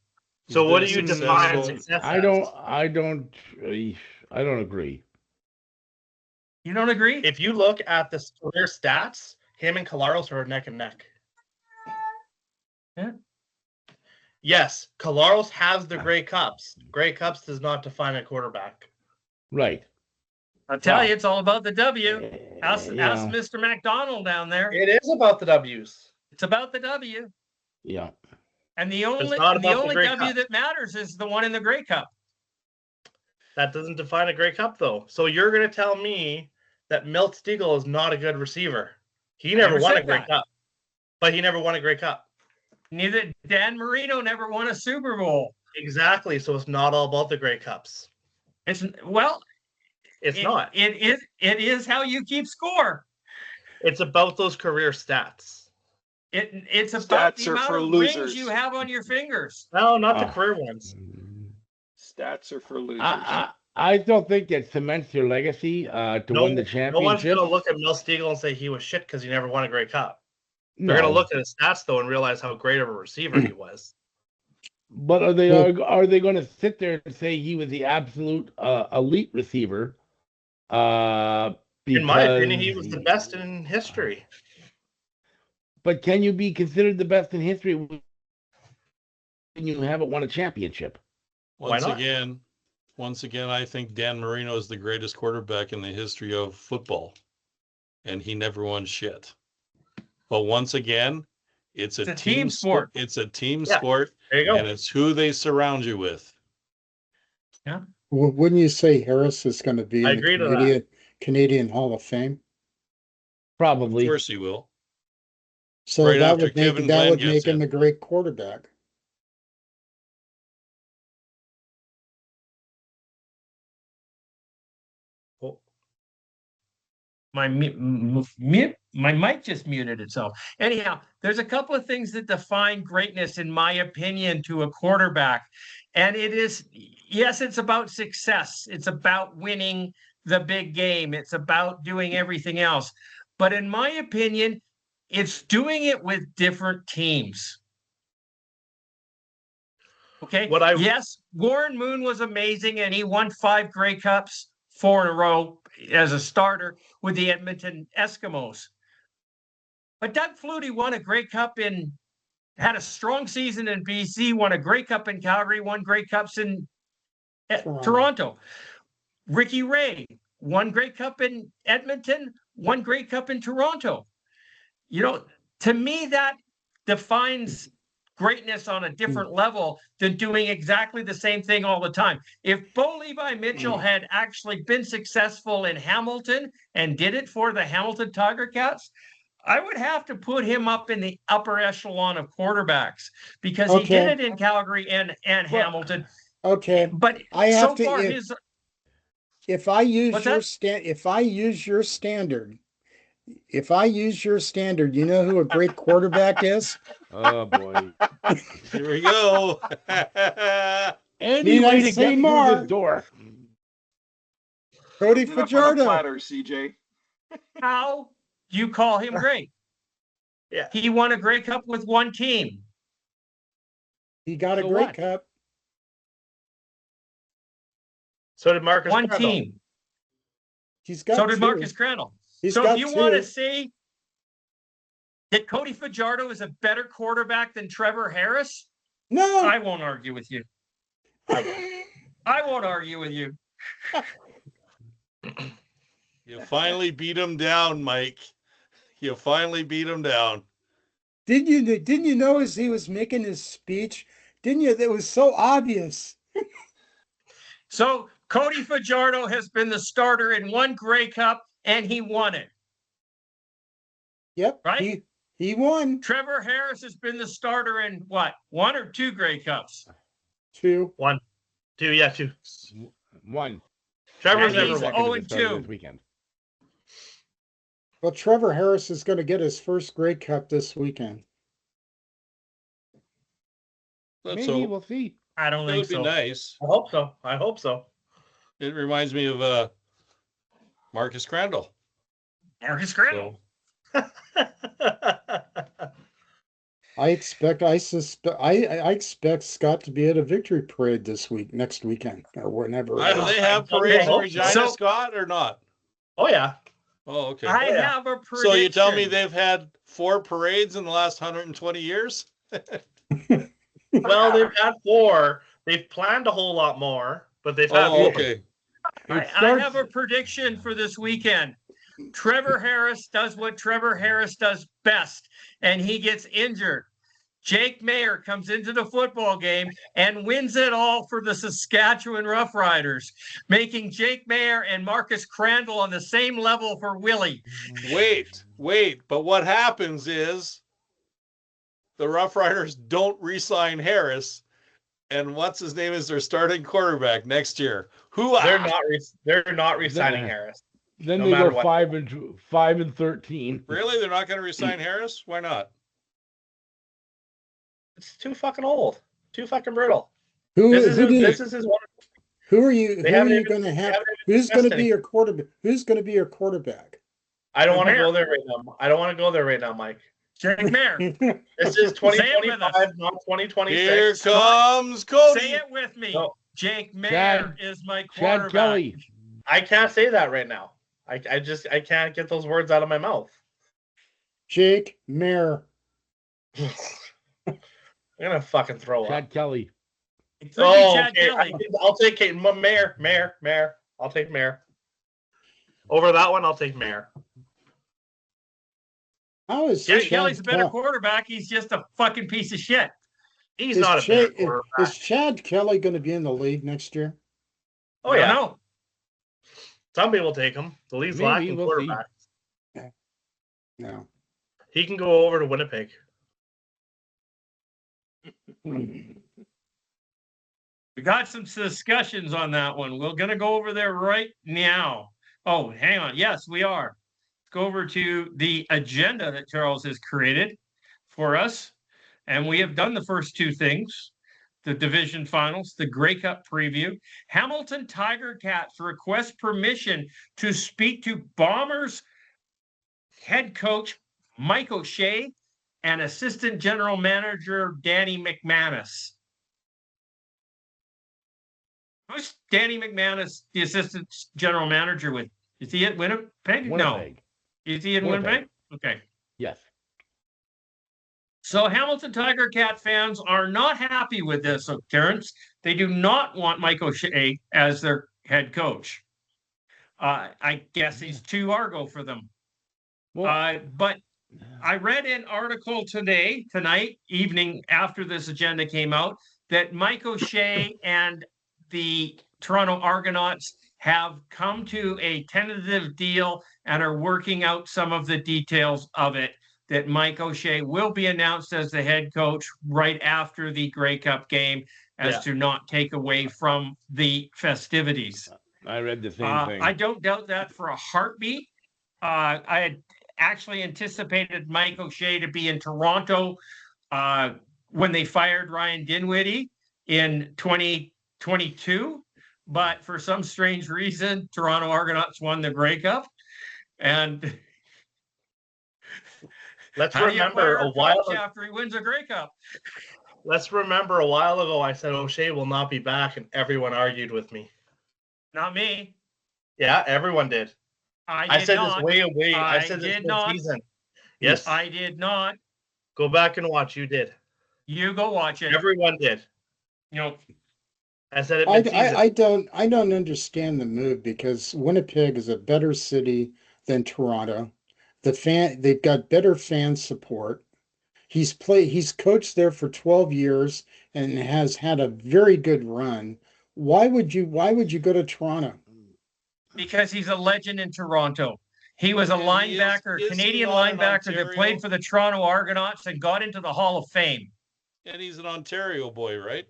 So what do you define as success? I don't agree. You don't agree? If you look at the career stats, him and Collaros are neck and neck. Yeah. Yes, Collaros has the Grey Cups. Grey Cups does not define a quarterback. Right. I'll tell you, it's all about the W. Ask Mr. McDonald down there. It is about the W's. It's about the W. Yeah. And the only W that matters is the one in the Grey Cup. That doesn't define a Grey Cup, though. So you're going to tell me that Milt Stegall is not a good receiver. He never won a Grey Cup. But he never won a Grey Cup. Neither Dan Marino never won a Super Bowl. Exactly. So it's not all about the Grey Cups. It's not. It is how you keep score. It's about those career stats. It's about the amount of rings you have on your fingers. No, not the career ones. Stats are for losers. I still think it cements your legacy to win the championship. No one's going to look at Mel Steagall and say he was shit because he never won a Grey Cup. They're going to look at his stats, though, and realize how great of a receiver he was. But are they going to sit there and say he was the absolute elite receiver? In my opinion, he was the best in history. But can you be considered the best in history when you haven't won a championship? Once again, I think Dan Marino is the greatest quarterback in the history of football, and he never won shit. But once again, it's a team sport. It's a team sport, there you go. And it's who they surround you with. Yeah. Well, wouldn't you say Harris is going to be in the Canadian Hall of Fame? Probably. Of course he will. So right that would make him a great quarterback. My mic just muted itself. Anyhow, there's a couple of things that define greatness, in my opinion, to a quarterback. And it is, yes, it's about success. It's about winning the big game. It's about doing everything else. But in my opinion, it's doing it with different teams. Okay. Yes, Warren Moon was amazing, and he won 5 Grey Cups, 4 in a row as a starter with the Edmonton Eskimos. But Doug Flutie won a Grey Cup had a strong season in BC, won a Grey Cup in Calgary, won Grey Cups in Toronto. Ricky Ray won Grey Cup in Edmonton, won Grey Cup in Toronto. You know, to me, that defines greatness on a different level than doing exactly the same thing all the time. If Bo Levi Mitchell had actually been successful in Hamilton and did it for the Hamilton Tiger Cats, I would have to put him up in the upper echelon of quarterbacks because he did it in Calgary and Hamilton. Okay, but I have so to. Far, if I use your standard, you know who a great quarterback is? Oh boy! Here we go. Anyway, to get more through the door. Cody Fajardo. CJ. How do you call him great? Yeah, he won a Grey Cup with one team. He got a Grey Cup. So did Marcus One Crandall. Team. So did Marcus Crandall. So if you want to see that Cody Fajardo is a better quarterback than Trevor Harris, no, I won't argue with you. I won't argue with you. You finally beat him down, Mike. You finally beat him down. Didn't you know as he was making his speech? Didn't you? That was so obvious. So Cody Fajardo has been the starter in one Grey Cup, and he won it. Yep. Right? He won. Trevor Harris has been the starter in what? 1 or 2 Grey Cups? 2. 1. 2, yeah, 2. 1. Trevor's never won. 0-2 this weekend. Well, Trevor Harris is going to get his first Grey Cup this weekend. Maybe we'll see. I don't think so. That would be nice. I hope so. It reminds me of Marcus Crandall. Marcus Crandall. I expect Scott to be at a victory parade next weekend, or whenever. Do they have parades in Regina, Scott, or not? Oh yeah. Oh, okay. I have a prediction. So you tell me they've had 4 parades in the last 120 years? Well, they've had 4. They've planned a whole lot more, but they've had 4. Okay. I have a prediction for this weekend. Trevor Harris does what Trevor Harris does best, and he gets injured. Jake Mayer comes into the football game and wins it all for the Saskatchewan Roughriders, making Jake Mayer and Marcus Crandall on the same level for Willie. Wait. But what happens is the Roughriders don't re-sign Harris, and what's his name is their starting quarterback next year. They're not re-signing Harris. Then they go 5-13. Really? They're not going to re-sign Harris? Why not? It's too fucking old. Too fucking brutal. This is his one. Who are you going to have? Who's going to be your quarterback? Who's going to be your quarterback? I don't want to go there right now. I don't want to go there right now, Mike. Jake Mayer. This is 2025, not 2026. Here comes Cody. Say it with me. No. Jake Mayer is my quarterback. Chad Kelly. I can't say that right now. I can't get those words out of my mouth. Jake Mayer. I'm gonna fucking throw up. Chad Kelly. Chad okay. Kelly. I'll take Mayer. I'll take Mayer. Over that one, I'll take Mayer. How is Chad Kelly's a better quarterback? He's just a fucking piece of shit. He's not a better quarterback. Is Chad Kelly going to be in the league next year? Oh yeah. No. Some people take him. The league's lacking quarterbacks. No. He can go over to Winnipeg. We got some discussions on that one. We're going to go over there right now. Oh, hang on. Yes, we are. Let's go over to the agenda that Charles has created for us. And we have done the first two things, the division finals, the Grey Cup preview. Hamilton Tiger Cats request permission to speak to Bombers head coach Mike O'Shea and assistant general manager Danny McManus. Who's Danny McManus, the assistant general manager with? Is he at Winnipeg? No. Is he in Winnipeg? Okay. Yes. So Hamilton Tiger Cat fans are not happy with this occurrence. They do not want Mike O'Shea as their head coach. I guess he's too Argo for them. Well, but I read an article tonight evening after this agenda came out, that Mike O'Shea and the Toronto Argonauts have come to a tentative deal and are working out some of the details of it, that Mike O'Shea will be announced as the head coach right after the Grey Cup game, as to not take away from the festivities. I read the same thing. I don't doubt that for a heartbeat. I had actually anticipated Mike O'Shea to be in Toronto when they fired Ryan Dinwiddie in 2022. But for some strange reason, Toronto Argonauts won the Grey Cup. And let's remember a while after he wins a Grey Cup. Let's remember a while ago I said O'Shea will not be back, and everyone argued with me. Not me. Yeah, everyone did. I said this way away. I said this season. Yes, I did not. Go back and watch. You did. You go watch it. Everyone did. You know, I said it. I don't understand the move, because Winnipeg is a better city than Toronto. They've got better fan support. He's coached there for 12 years and has had a very good run. Why would you go to Toronto? Because he's a legend in Toronto. He was a linebacker, Canadian linebacker that played for the Toronto Argonauts and got into the Hall of Fame. And he's an Ontario boy, right?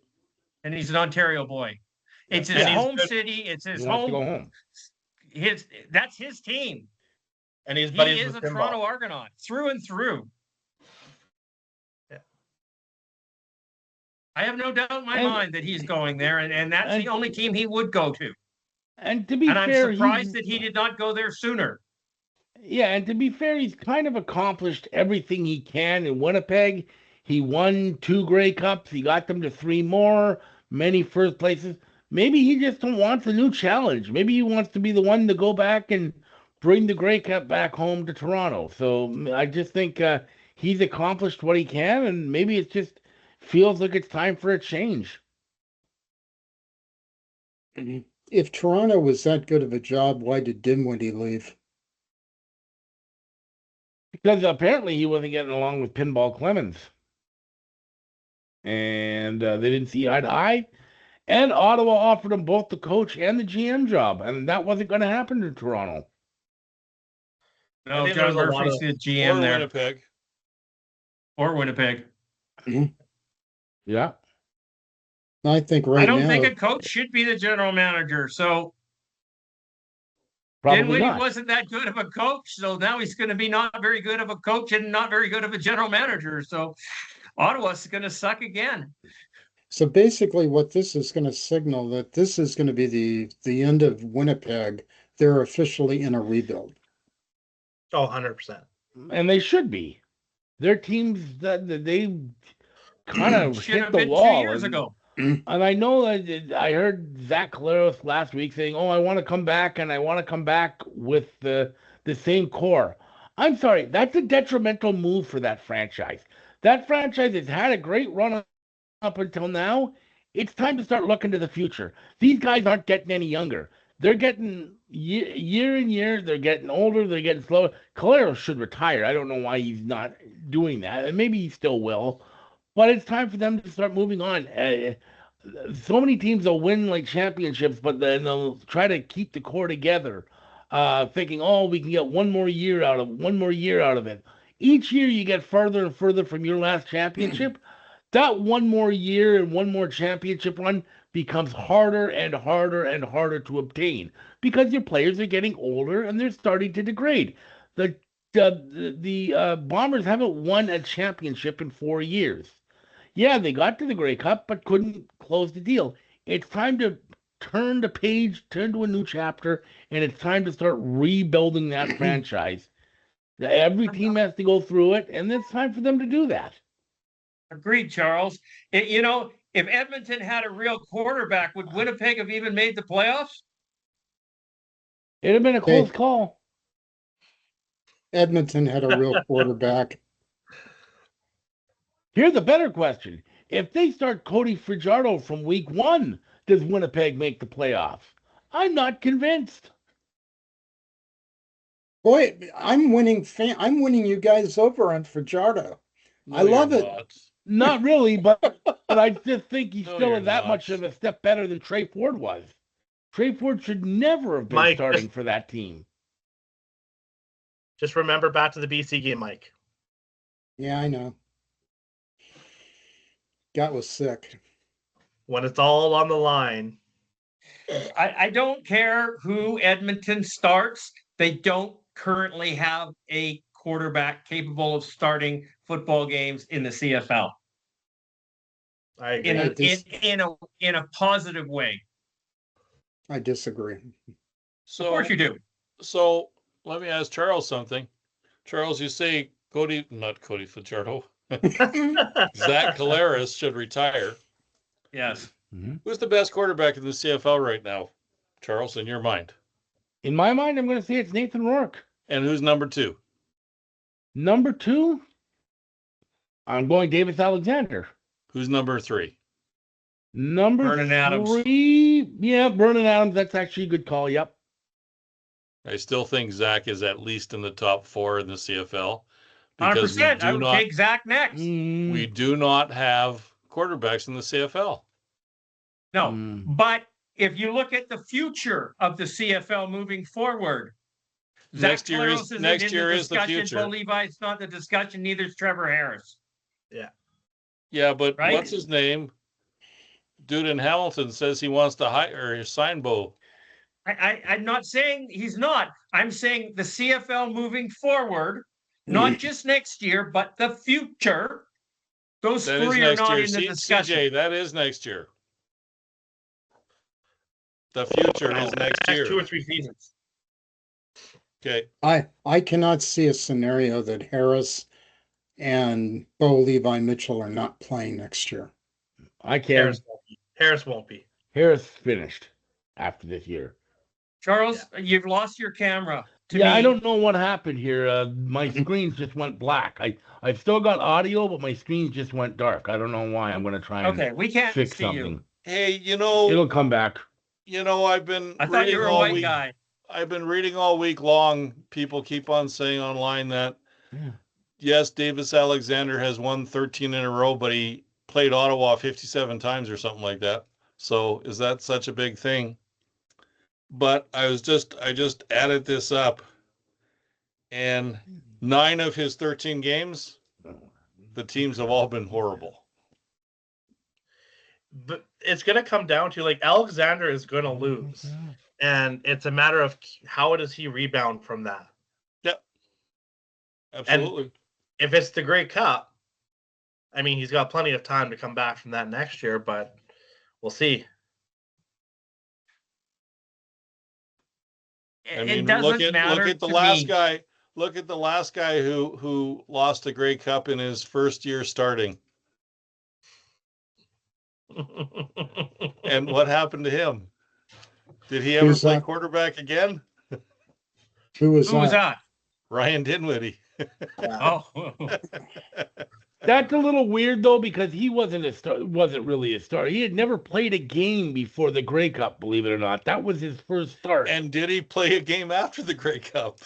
And he's an Ontario boy. It's his home city. It's his home. That's his team. And he is a Toronto Argonaut through and through. Yeah. I have no doubt in my mind that he's going there, and that's the only team he would go to. And to be fair, I'm surprised that he did not go there sooner. Yeah, and to be fair, he's kind of accomplished everything he can in Winnipeg. He won 2 Grey Cups. He got them to 3 more, many first places. Maybe he just wants a new challenge. Maybe he wants to be the one to go back and bring the Grey Cup back home to Toronto. So I just think he's accomplished what he can, and maybe it just feels like it's time for a change. If Toronto was that good of a job, why did Dinwiddie leave? Because apparently he wasn't getting along with Pinball Clemens. And they didn't see eye to eye. And Ottawa offered him both the coach and the GM job. And that wasn't going to happen to Toronto. No, John Murphy's the GM there. Winnipeg. Or Winnipeg. Mm-hmm. Yeah. I think I don't think a coach should be the general manager. So Dinwiddie wasn't that good of a coach. So now he's going to be not very good of a coach and not very good of a general manager. So Ottawa's going to suck again. So basically what this is going to signal that this is going to be the end of Winnipeg. They're officially in a rebuild. Oh, 100%. And they should be. Their teams that they kind of Should hit have the been 2 wall. years ago. And I know that I heard Zach Collaros last week saying, "Oh, I want to come back, and I want to come back with the same core." I'm sorry, that's a detrimental move for that franchise. That franchise has had a great run up until now. It's time to start looking to the future. These guys aren't getting any younger. They're getting year and year. They're getting older. They're getting slower. Collaros should retire. I don't know why he's not doing that, and maybe he still will. But it's time for them to start moving on. So many teams will win like championships, but then they'll try to keep the core together, thinking, "Oh, we can get one more year out of it." Each year you get further and further from your last championship. That one more year and one more championship run becomes harder and harder and harder to obtain because your players are getting older and they're starting to degrade. The Bombers haven't won a championship in 4 years. Yeah, they got to the Grey Cup, but couldn't close the deal. It's time to turn the page, turn to a new chapter, and it's time to start rebuilding that franchise. Every team has to go through it, and it's time for them to do that. Agreed, Charles. If Edmonton had a real quarterback, would Winnipeg have even made the playoffs? It'd have been a close call. Edmonton had a real quarterback. Here's a better question. If they start Cody Fajardo from week 1, does Winnipeg make the playoffs? I'm not convinced. Boy, I'm winning you guys over on Fajardo. No, I love it. Not really, but I just think he's No, still you're that not. much of a step better than Trey Ford was. Trey Ford should never have been Mike, starting for that team. Just remember back to the BC game, Mike. Yeah, I know. Gut was sick. When it's all on the line. I don't care who Edmonton starts. They don't currently have a quarterback capable of starting football games in the CFL. I agree. In a positive way. I disagree. So, of course you do. So let me ask Charles something. Charles, you say not Cody Fajardo. Zach Collaros should retire. Yes. Mm-hmm. Who's the best quarterback in the CFL right now, Charles, in your mind? In my mind, I'm going to say it's Nathan Rourke. And who's number 2? Number 2, I'm going Davis Alexander. Who's number 3? Number Vernon 3, Adams. Yeah, Vernon Adams. That's actually a good call. Yep. I still think Zach is at least in the top 4 in the CFL. 100%. I would take Zach next. We do not have quarterbacks in the CFL. No, but if you look at the future of the CFL moving forward, Next year is the future. Bo Levi's not the discussion. Neither is Trevor Harris. Yeah. Yeah, but right? What's his name? Dude in Hamilton says he wants to hire or sign Bo. I'm not saying he's not. I'm saying the CFL moving forward, not just next year, but the future. Those that 3 are not in the discussion. CJ, that is next year. The future is next year. 2 or 3 seasons. Okay. I cannot see a scenario that Harris and Bo Levi Mitchell are not playing next year. I can. Harris won't be. Harris finished after this year. Charles, you've lost your camera. I don't know what happened here. My screens just went black. I've still got audio, but my screens just went dark. I don't know why. I'm going to try and we can't fix see something. you. Hey, it'll come back. I've been I thought you were a white guy. I've been reading all week long. People keep on saying online that yes, Davis Alexander has won 13 in a row, but he played Ottawa 57 times or something like that. So is that such a big thing? But I just added this up, and 9 of his 13 games, the teams have all been horrible. But it's going to come down to, like, Alexander is going to lose. And it's a matter of how does he rebound from that? Yep. Absolutely. And if it's the Grey Cup, I mean, he's got plenty of time to come back from that next year, but we'll see. I mean, it doesn't matter look at the to last me. guy. Look at the last guy who lost the Grey Cup in his first year starting. And what happened to him? Did he ever play quarterback again? Who was that? Ryan Dinwiddie. Oh. That's a little weird though, because he wasn't really a starter. He had never played a game before the Grey Cup, believe it or not. That was his first start. And did he play a game after the Grey Cup?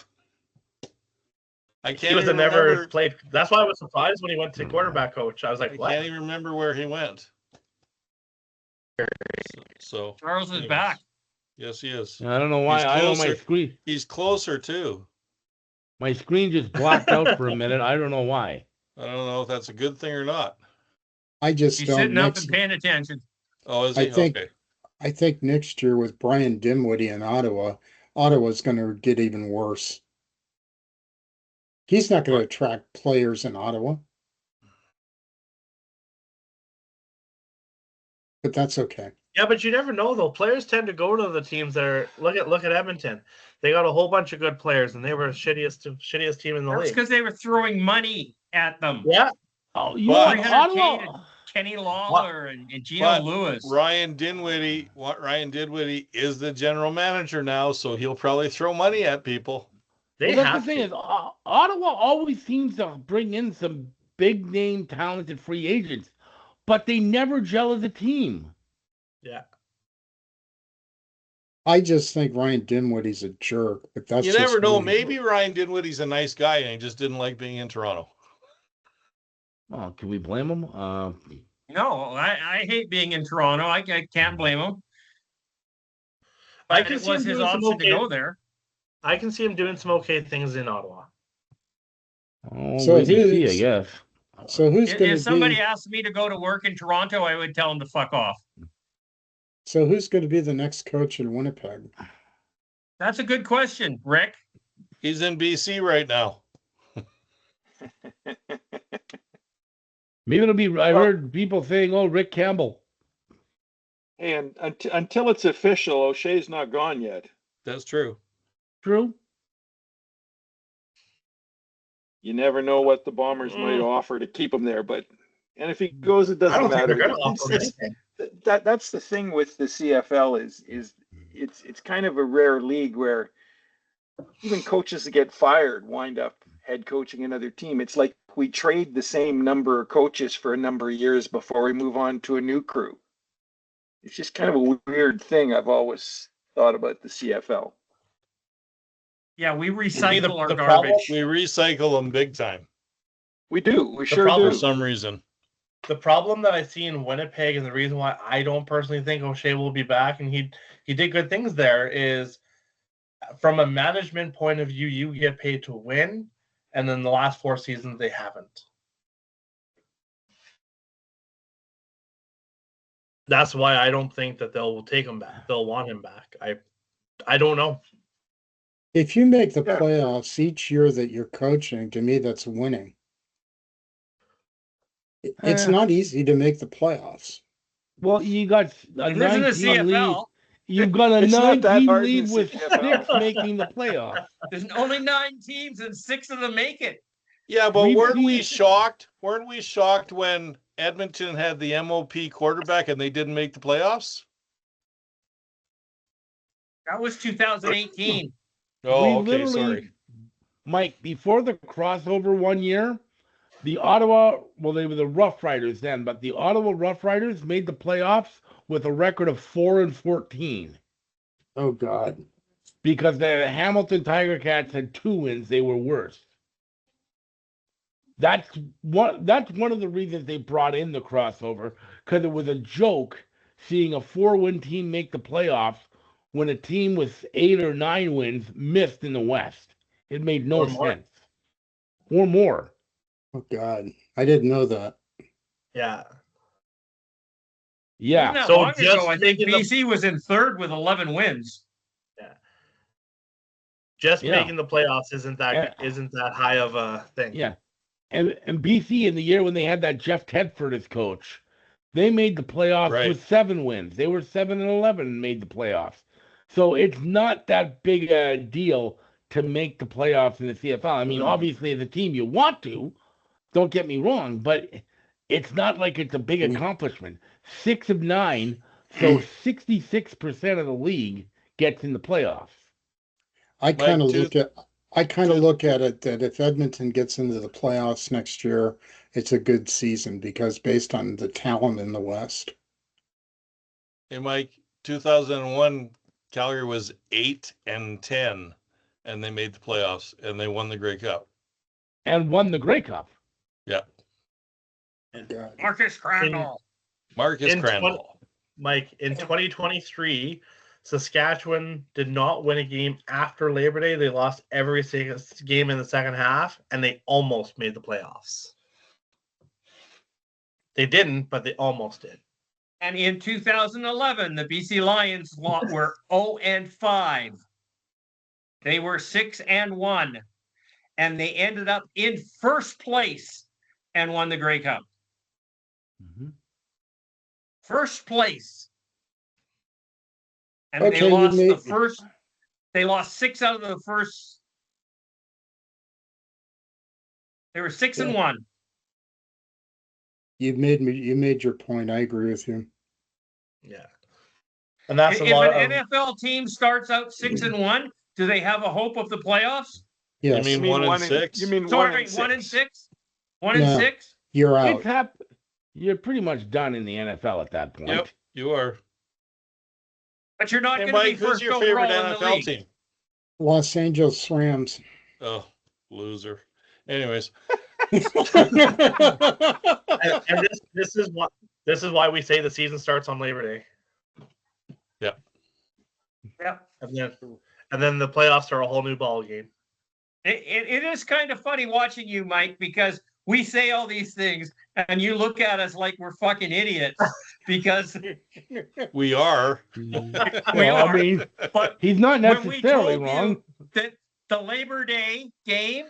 I can't. He was never played. That's why I was surprised when he went to quarterback coach. I was like, what? I can't even remember where he went. So Charles is back. Yes, he is. I don't know why. I know my screen. He's closer too. My screen just blacked out for a minute. I don't know why. I don't know if that's a good thing or not. He's sitting up and paying attention. Oh, is he? Okay. I think next year with Brian Dinwiddie in Ottawa's going to get even worse. He's not going to attract players in Ottawa. But that's okay. Yeah, but you never know though. Players tend to go to the teams that are look at Edmonton. They got a whole bunch of good players, and they were the shittiest team in the league. That's because they were throwing money at them. Yeah. Oh, you Ottawa. Kenny Lawler and Gino Lewis. Ryan Dinwiddie is the general manager now, so he'll probably throw money at people. That's the thing is, Ottawa always seems to bring in some big name, talented free agents, but they never gel as a team. Yeah. I just think Ryan Dinwiddie's a jerk, but that's you never know. Maybe Ryan Dinwiddie's a nice guy and he just didn't like being in Toronto. Oh, can we blame him? No, I hate being in Toronto. I can't blame him. I can it was his option to go there. I can see him doing some okay things in Ottawa. Oh, so I guess. So who's going to If somebody asked me to go to work in Toronto, I would tell him to fuck off. So who's going to be the next coach in Winnipeg? That's a good question, Rick. He's in BC right now. Maybe it'll be. I heard people saying, "Oh, Rick Campbell." And until it's official, O'Shea's not gone yet. That's true. True. You never know what the Bombers might offer to keep him there, and if he goes, it doesn't matter. That's the thing with the CFL is it's kind of a rare league where even coaches that get fired wind up head coaching another team. It's like we trade the same number of coaches for a number of years before we move on to a new crew. It's just kind of a weird thing I've always thought about the CFL. Yeah, we recycle our garbage. We recycle them big time. We do. We sure do. For some reason. The problem that I see in Winnipeg and the reason why I don't personally think O'Shea will be back, and he did good things there, is from a management point of view, you get paid to win, and then the last 4 seasons they haven't. That's why I don't think that they'll take him back. They'll want him back. I don't know. If you make the playoffs each year that you're coaching, to me, that's winning. It's not easy to make the playoffs. Well, you got a 19 lead. You've got a 19 lead with 6 making the playoffs. There's only 9 teams and 6 of them make it. Yeah, but weren't we shocked? Weren't we shocked when Edmonton had the MOP quarterback and they didn't make the playoffs? That was 2018. Oh, okay, sorry. Mike, before the crossover one year, the Ottawa, well, they were the Rough Riders then, but the Ottawa Rough Riders made the playoffs with a record of 4-14. Oh, God. Because the Hamilton Tiger Cats had 2 wins, they were worse. That's one of the reasons they brought in the crossover, because it was a joke seeing a 4-win team make the playoffs when a team with 8 or 9 wins missed in the West. It made no sense. Or more. Oh, God. I didn't know that. Yeah. Yeah. Not long ago, I think BC was in 3rd with 11 wins. Yeah. Just making the playoffs isn't that high of a thing. Yeah. And BC in the year when they had that Jeff Tedford as coach, they made the playoffs with 7 wins. They were 7-11 and made the playoffs. So it's not that big a deal to make the playoffs in the CFL. I mean, obviously as a team you want to, don't get me wrong, but it's not like it's a big accomplishment. 6 of 9, so 66% of the league gets in the playoffs. I kind of look at it that if Edmonton gets into the playoffs next year, it's a good season because based on the talent in the West. Hey, Mike, 2001, Calgary was 8-10, and they made the playoffs, and they won the Grey Cup. And won the Grey Cup. Yeah. Marcus Crandall. Mike, in 2023, Saskatchewan did not win a game after Labor Day. They lost every game in the second half, and they almost made the playoffs. They didn't, but they almost did. And in 2011, the BC Lions were 0-5. They were 6-1, and they ended up in first place and won the Grey Cup. Mm-hmm. First place. And they lost the first. They lost 6 out of the first. They were 6-1. You made your point. I agree with you. Yeah. And that's if an NFL team starts out 6-1, do they have a hope of the playoffs? Yes. You mean 1-6? You mean Sorry, 1-6? 1-6? You're out. You're pretty much done in the NFL at that point. Yep, you are. But you're not going to be first who's your favorite overall in the NFL league. team? Los Angeles Rams. Oh, loser. Anyways. and this is why we say the season starts on Labor Day. Yeah. Yeah. And then the playoffs are a whole new ball game. It is kind of funny watching you, Mike, because we say all these things and you look at us like we're fucking idiots because we are. We are. I mean, but he's not necessarily wrong. That the Labor Day game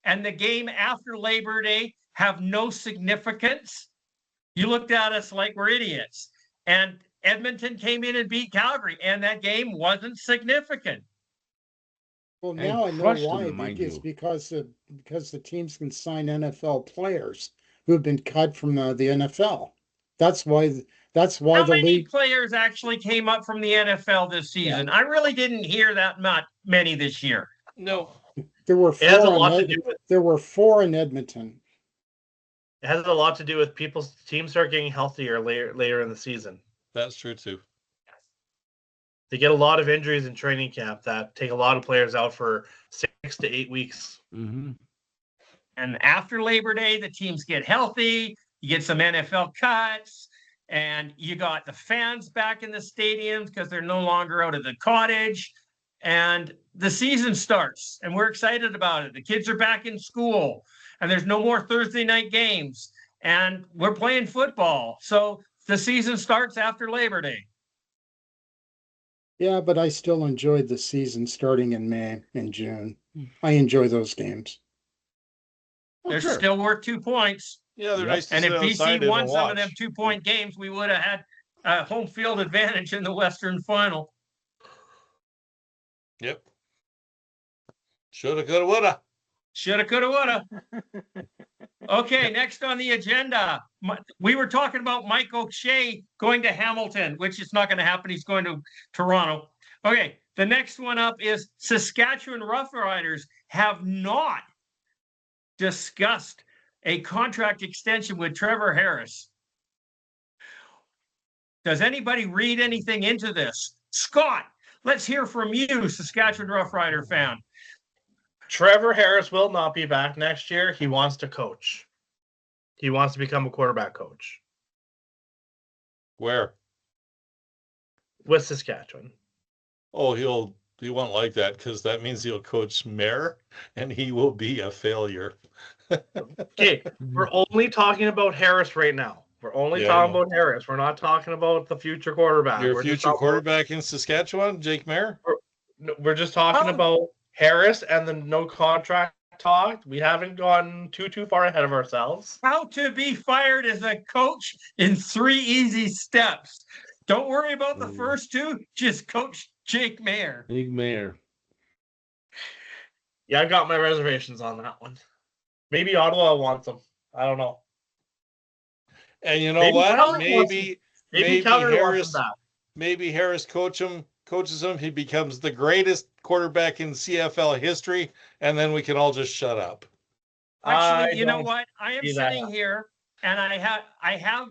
and the game after Labor Day have no significance. You looked at us like we're idiots. And Edmonton came in and beat Calgary, and that game wasn't significant. Well, now I know why. It's because the teams can sign NFL players who have been cut from the NFL. That's why How many players actually came up from the NFL this season? Yeah. I really didn't hear that many this year. No. There were 4 there were 4 in Edmonton. It has a lot to do with teams start getting healthier later in the season. That's true too. They get a lot of injuries in training camp that take a lot of players out for 6 to 8 weeks. Mm-hmm. And after Labor Day, the teams get healthy. You get some NFL cuts, and you got the fans back in the stadiums because they're no longer out of the cottage. And the season starts, and we're excited about it. The kids are back in school, and there's no more Thursday night games, and we're playing football. So the season starts after Labor Day. Yeah, but I still enjoyed the season starting in May and June. I enjoy those games. They're still worth 2 points. Yeah, they're nice to And if BC won some of them watch. 2-point games, we would have had a home field advantage in the Western Final. Yep. Shoulda, coulda, woulda. Shoulda, coulda, woulda. Okay, next on the agenda, we were talking about Mike O'Shea going to Hamilton, which is not going to happen. He's going to Toronto. Okay, the next one up is Saskatchewan Roughriders have not discussed a contract extension with Trevor Harris. Does anybody read anything into this? Scott, let's hear from you, Saskatchewan Roughrider fan. Trevor Harris will not be back next year. He wants to coach. He wants to become a quarterback coach. Where? With Saskatchewan. Oh, he won't like that because that means he'll coach Mayor and he will be a failure. Okay, we're only talking about Harris right now. We're only talking about Harris. We're not talking about the future quarterback. Your future quarterback in Saskatchewan, Jake Mayer? We're just talking about Harris and the no contract talked. We haven't gone too far ahead of ourselves. How to be fired as a coach in 3 easy steps. Don't worry about the first 2. Just coach Jake Maier. Jake Maier. Yeah, I've got my reservations on that one. Maybe Ottawa wants him. I don't know. And you know what? Maybe Harris. Maybe Harris coaches him. He becomes the greatest quarterback in CFL history, and then we can all just shut up. Actually, you know what? I am sitting here, and I have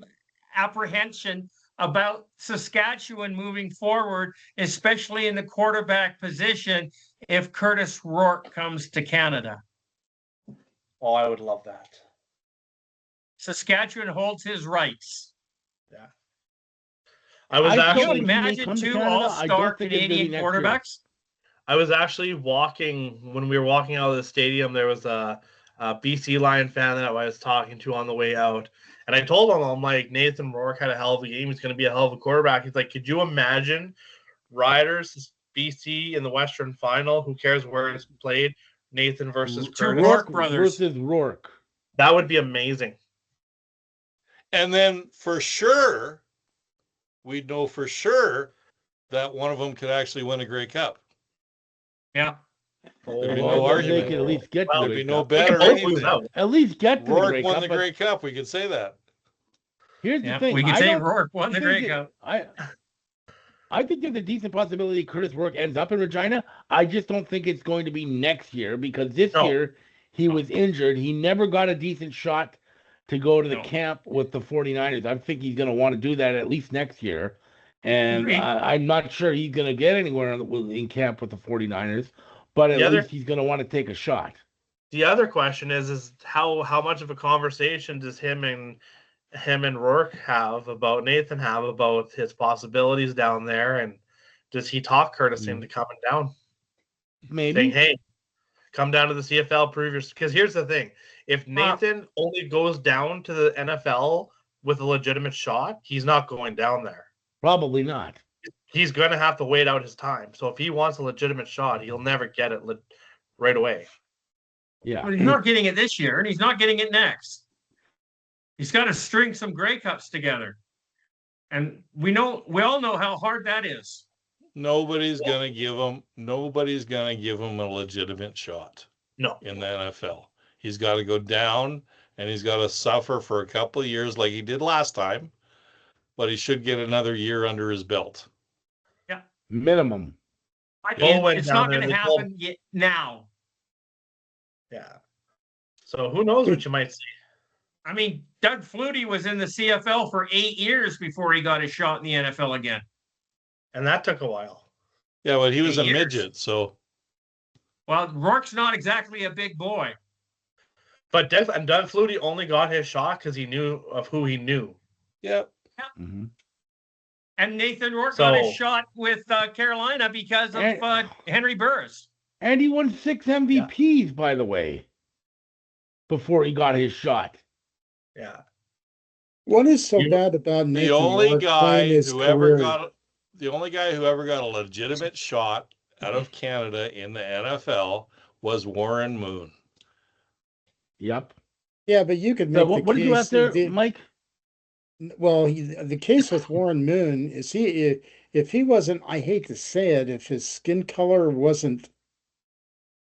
apprehension about Saskatchewan moving forward, especially in the quarterback position, if Curtis Rourke comes to Canada. Oh, I would love that. Saskatchewan holds his rights. Yeah. Can you imagine 2 all-star Canadian quarterbacks? I was actually when we were walking out of the stadium, there was a BC Lion fan that I was talking to on the way out. And I told him, I'm like, Nathan Rourke had a hell of a game. He's going to be a hell of a quarterback. He's like, could you imagine Riders, BC in the Western Final? Who cares where it's played? Nathan versus Curtis. Rourke brothers. Versus Rourke. That would be amazing. And then for sure, we'd know for sure that one of them could actually win a Grey Cup. Yeah. There'd be no argument. They could at least get to There'd be no bet or anything. At least get to Rourke the Grey won Cup. the Grey Cup. We could say that. Here's the thing. We could say Rourke won the Grey Cup. I think there's a decent possibility Curtis Rourke ends up in Regina. I just don't think it's going to be next year because this year he was injured. He never got a decent shot to go to the camp with the 49ers. I think he's going to want to do that at least next year. And I'm not sure he's going to get anywhere in camp with the 49ers, but at least he's going to want to take a shot. The other question is how much of a conversation does him and Rourke Nathan have about his possibilities down there, and does he talk Curtis into coming down? Maybe. Saying, hey, come down to the CFL, prove yourself. Because here's the thing. If Nathan only goes down to the NFL with a legitimate shot, he's not going down there. Probably not. He's going to have to wait out his time. So if he wants a legitimate shot, he'll never get it right away. Yeah. But he's not getting it this year, and he's not getting it next. He's got to string some Grey Cups together. And we all know how hard that is. Nobody's going to give him a legitimate shot. No. In the NFL. He's got to go down and he's got to suffer for a couple of years like he did last time, but he should get another year under his belt. Yeah. Minimum. It's not going to happen yet now. Yeah. So who knows what you might see. I mean, Doug Flutie was in the CFL for 8 years before he got his shot in the NFL again. And that took a while. Yeah, but he was a midget, so. Well, Rourke's not exactly a big boy. But Doug Flutie only got his shot because he knew of who he knew. Yep. Yeah. Mm-hmm. And Nathan Rourke got his shot with Carolina because of Henry Burris. And he won 6 MVPs, by the way, before he got his shot. Yeah. What is so bad about Nathan The only guy who ever got a legitimate shot out of Canada in the NFL was Warren Moon. Yep. Yeah, but you could make the case. What did you have there, Mike? Well, the case with Warren Moon is if he wasn't, I hate to say it, if his skin color wasn't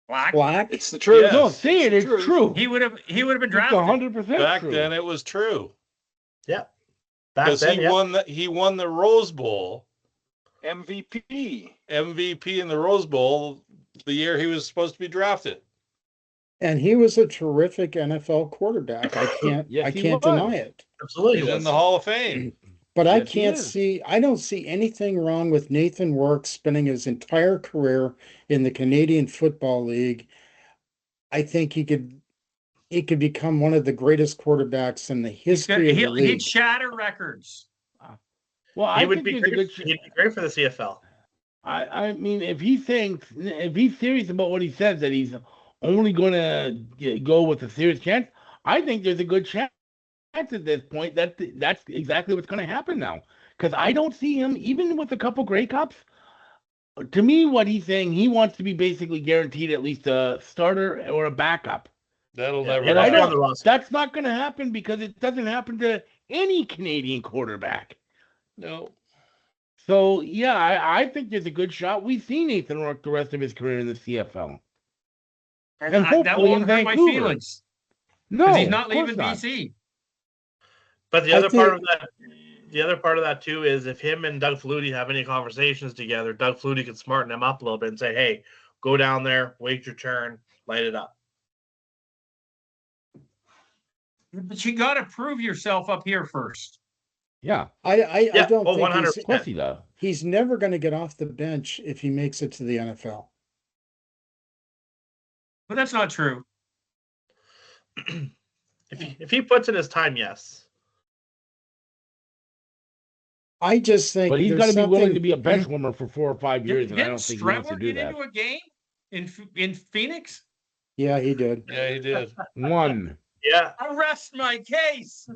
black, it's the truth. Yes. No, say it. It's true. He would have been drafted. 100% Back true. then, it was true. Yeah. Because he won the Rose Bowl. MVP in the Rose Bowl the year he was supposed to be drafted. And he was a terrific NFL quarterback. I can't deny it. Absolutely. He's in the Hall of Fame. But I don't see anything wrong with Nathan Rourke spending his entire career in the Canadian Football League. I think he could become one of the greatest quarterbacks in the history of the league. He'd shatter records. Well, I think he'd be great for the CFL. I mean, if he's serious about what he says, that he's only going to go with a serious chance, I think there's a good chance at this point that's exactly what's going to happen now. Because I don't see him, even with a couple Grey Cups, to me, what he's saying, he wants to be basically guaranteed at least a starter or a backup. That'll Yeah, never And I happen. don't. That's not going to happen because it doesn't happen to any Canadian quarterback. No. So yeah, I think there's a good shot. We've seen Nathan Rourke the rest of his career in the CFL, and that hopefully won't in hurt my Vancouver. feelings. No, Because he's not of course leaving not. BC. But the other part of that too is if him and Doug Flutie have any conversations together, Doug Flutie can smarten him up a little bit and say, "Hey, go down there, wait your turn, light it up." But you got to prove yourself up here first. Yeah, I don't think 100%. of course he does. he's never going to get off the bench if he makes it to the NFL. But that's not true. If he puts in his time, yes. I just think, but he's there's got to be willing something- to be a bench warmer for 4 or 5 years, and I Didn't don't think he wants to Stretler do get that. into a game in Phoenix? Yeah, he did. Yeah, he did. One. Yeah. Arrest my case.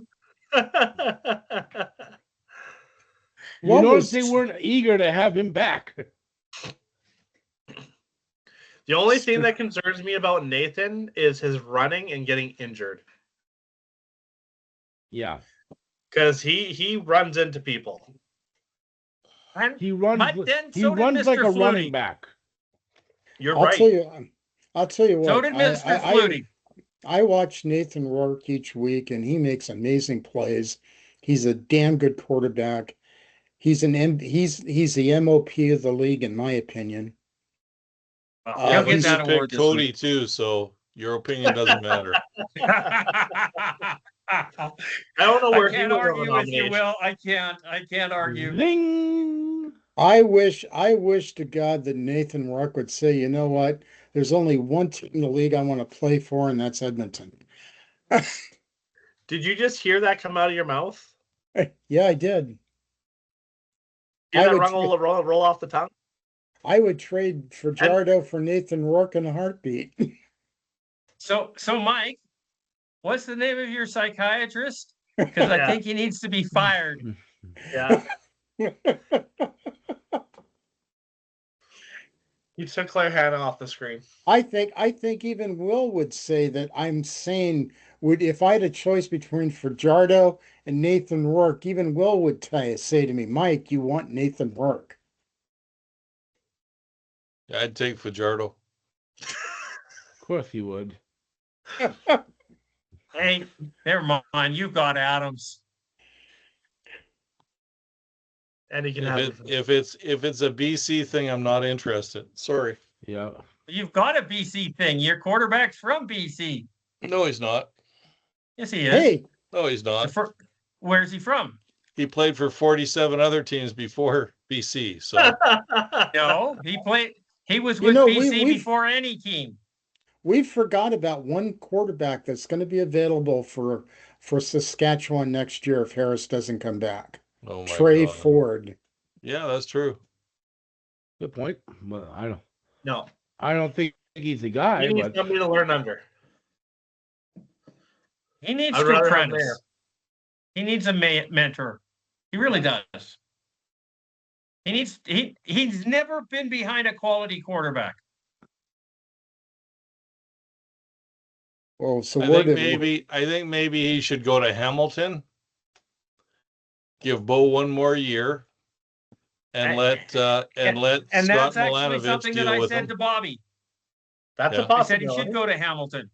You What notice was- they weren't eager to have him back. The only thing that concerns me about Nathan is his running and getting injured. Yeah, Because he runs into people. And he runs. But then He so did runs like Mr. a running Flutie. back. You're I'll right. tell you what. So did Mr. Flutie. I watch Nathan Rourke each week, and he makes amazing plays. He's a damn good quarterback. He's the MOP of the league, in my opinion. He'll get he's that picked award this Cody week. too, so your opinion doesn't matter. I don't know where I he can't was on the argue with you, nomination. Will. I can't argue. Zing! I wish to God that Nathan Rourke would say, you know what? There's only one team in the league I want to play for, and that's Edmonton. Did you just hear that come out of your mouth? Yeah, I did. Hear I that would roll off the tongue? I would trade Fajardo for Nathan Rourke in a heartbeat. So Mike, what's the name of your psychiatrist? Because I think he needs to be fired. Yeah. You took Claire Hannah off the screen. I think even Will would say that I'm saying if I had a choice between Fajardo and Nathan Rourke, even Will would say to me, Mike, you want Nathan Rourke. I'd take Fajardo. Of course he would. Hey, never mind. You got Adams. And he can have it. If it's a BC thing, I'm not interested. Sorry. Yeah. You've got a BC thing. Your quarterback's from BC. No, he's not. Yes, he is. Hey, No, he's not. Where's he from? He played for 47 other teams before BC. So No, he was with BC before any team. We forgot about one quarterback that's going to be available for Saskatchewan next year if Harris doesn't come back. oh my Trey God. Ford. Yeah, that's true. Good point. But No. I don't think he's the guy. He needs But somebody to learn under. He needs I'd to rather have apprentice. Mayer. He needs a mentor. He really does. He's never been behind a quality quarterback. Well, so I think maybe he should go to Hamilton. Give Bo one more year, and let Scott That's actually Milanovic something that deal I with said him. to Bobby. That's Yeah. a I possibility. said he should go to Hamilton.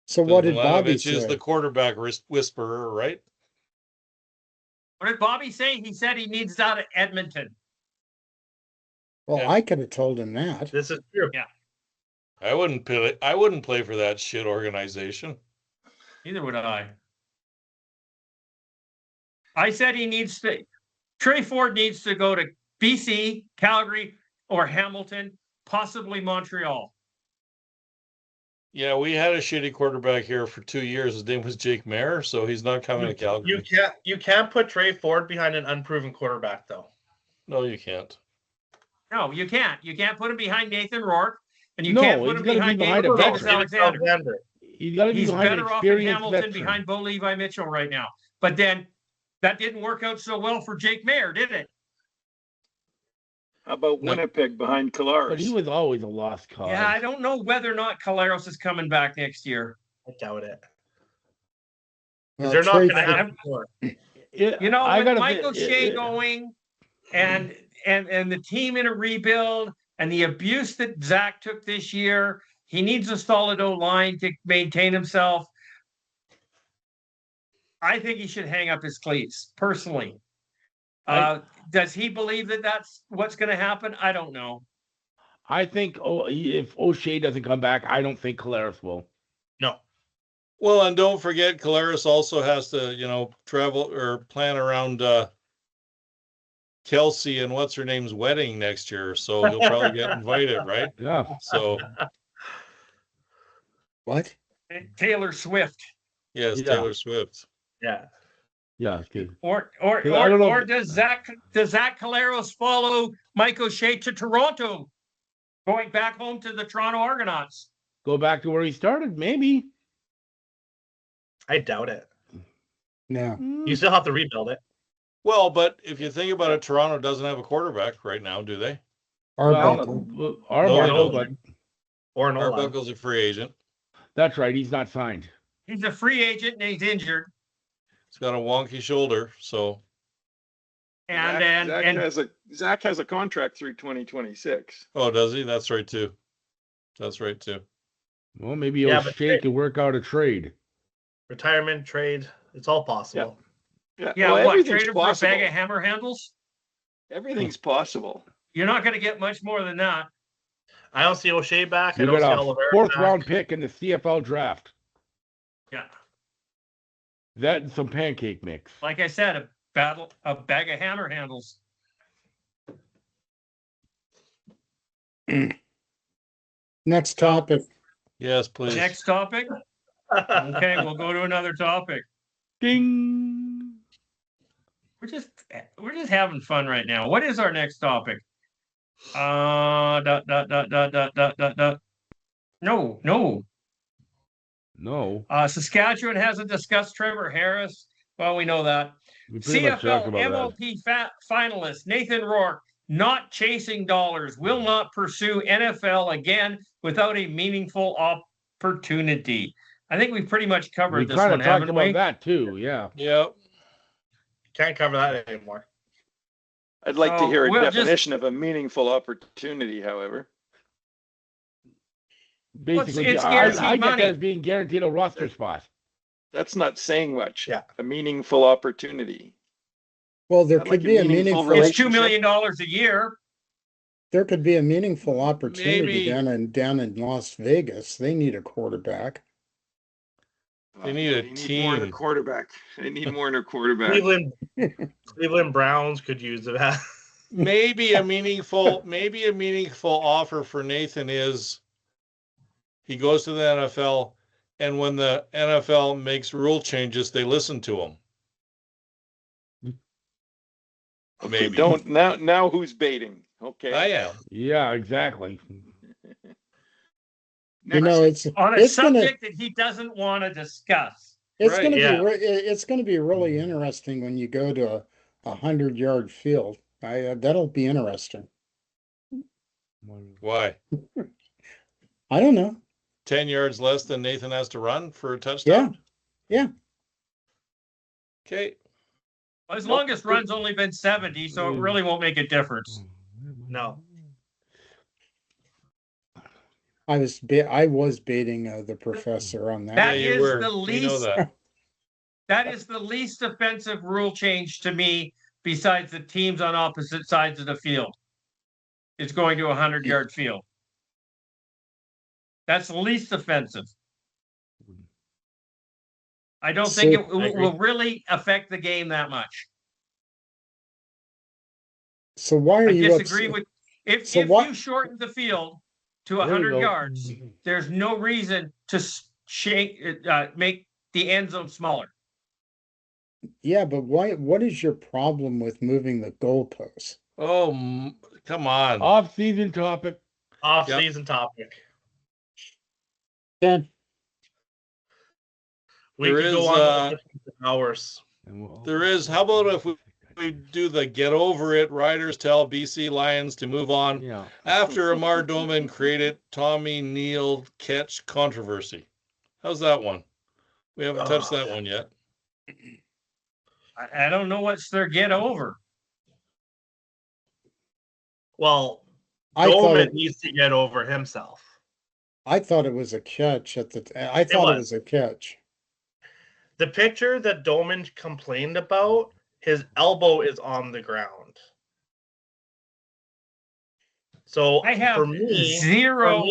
So what did Bobby Milanovic is say? the quarterback whisperer, right? What did Bobby say? He said he needs out of Edmonton. Well, Yeah. I could have told him that. This is true. Yeah. I wouldn't play for that shit organization. Neither would I. I said Trey Ford needs to go to BC, Calgary, or Hamilton, possibly Montreal. Yeah, we had a shitty quarterback here for 2 years. His name was Jake Mayer, so he's not coming to Calgary. You can't put Trey Ford behind an unproven quarterback, though. No, you can't. No, you can't. You can't put him behind Nathan Rourke, and you No, can't put he's him gotta be behind behind David a Davis veteran. Alexander. he's got to be He's behind an better off in experienced Hamilton veteran. behind Bo Levi Mitchell right now. But then that didn't work out so well for Jake Mayer, did it? How about Winnipeg behind Collaros? But he was always a lost cause. Yeah, I don't know whether or not Collaros is coming back next year. I doubt it. Well, They're not going to trade- have more. You know, I with gotta Michael say- Shea going and the team in a rebuild and the abuse that Zach took this year, he needs a solid O-line to maintain himself. I think he should hang up his cleats, personally. Does he believe that that's what's going to happen? I don't know. I think if O'Shea doesn't come back, I don't think Collaros will. No. Well, and don't forget, Collaros also has to, travel or plan around Kelsey and what's her name's wedding next year. So he'll probably get invited, right? Yeah. So What? Taylor Swift. yes, Yeah. Taylor Swift. Yeah. Yeah. Good. Or I don't know does Zach Collaros follow Mike O'Shea to Toronto, going back home to the Toronto Argonauts? Go back to where he started, maybe. I doubt it. No. You still have to rebuild it. Well, but if you think about it, Toronto doesn't have a quarterback right now, do they? Arbuckle. Arbuckle, but Or an O-line. Arbuckle's a free agent. that's right. He's not signed. He's a free agent and he's injured. He's got a wonky shoulder, so Zach has a contract through 2026. oh, does he? That's right too. Well, maybe Yeah, but O'Shea can work out a trade. Retirement, trade, it's all possible. Yeah, Yeah, well, what? everything's Trade him for a possible. bag of hammer handles? Everything's possible. You're not going to get much more than that. I don't see O'Shea back. I You don't see got a Oliveira fourth back. round pick in the CFL draft. Yeah. That and some pancake mix. Like I said, a bag of hammer handles. Next topic. yes, please. Next topic. Okay, we'll go to another topic. Ding. We're just having fun right now. What is our next topic? No. Saskatchewan hasn't discussed Trevor Harris. Well, we know that. We pretty much talked CFL about that. MLP finalist Nathan Rourke not chasing dollars, will not pursue NFL again without a meaningful opportunity. I think we've pretty much covered We this kind one, of talked haven't about we? that too. Yeah. Yep. Can't cover that anymore. I'd like to So hear a we'll just- definition of a meaningful opportunity, however. Basically, it's I guaranteed get money. that as being guaranteed a roster spot. That's not saying much. Yeah. A meaningful opportunity. Well, there Not could like a be a meaningful meaningful. It's $2 million a year. There could be a meaningful opportunity Maybe. down in Las Vegas. They need a quarterback. They need a more than a team. quarterback. They need more than a quarterback. Cleveland Browns could use that. Maybe a meaningful offer for Nathan is he goes to the NFL, and when the NFL makes rule changes, they listen to him. Okay, Maybe. don't now who's baiting? Okay. I am. Yeah, exactly. It's On a it's gonna subject that he doesn't want to discuss. it's Right, gonna yeah. it's gonna be really interesting when you go to a 100-yard field. That'll be interesting. Why? I don't know. 10 yards less than Nathan has to run for a touchdown? Yeah. Okay. His longest run's only been 70, so it really won't make a difference. No. I was baiting the professor on that. That Yeah, you is were. the We know least. that. That is the least offensive rule change to me, besides the teams on opposite sides of the field. It's going to a 100-yard field. That's the least offensive. I don't think it will really affect the game that much. So why are I you disagree with if what- you shorten the field to There you 100 go. yards, there's no reason to make the end zone smaller. Yeah, but why? What is your problem with moving the goalposts? Oh, come on. Off-season topic. Off-season topic. Ben, We There could go is, on for hours. There is, how about if we we do the get over it. Riders tell BC Lions to move on after Amar Doman created Tommy Neal catch controversy. How's that one? We haven't touched that one yet. I don't know what's their get over. Well, Doman needs to get over himself. I thought it was a catch I thought it was a catch. The picture that Doman complained about, his elbow is on the ground. So I have zero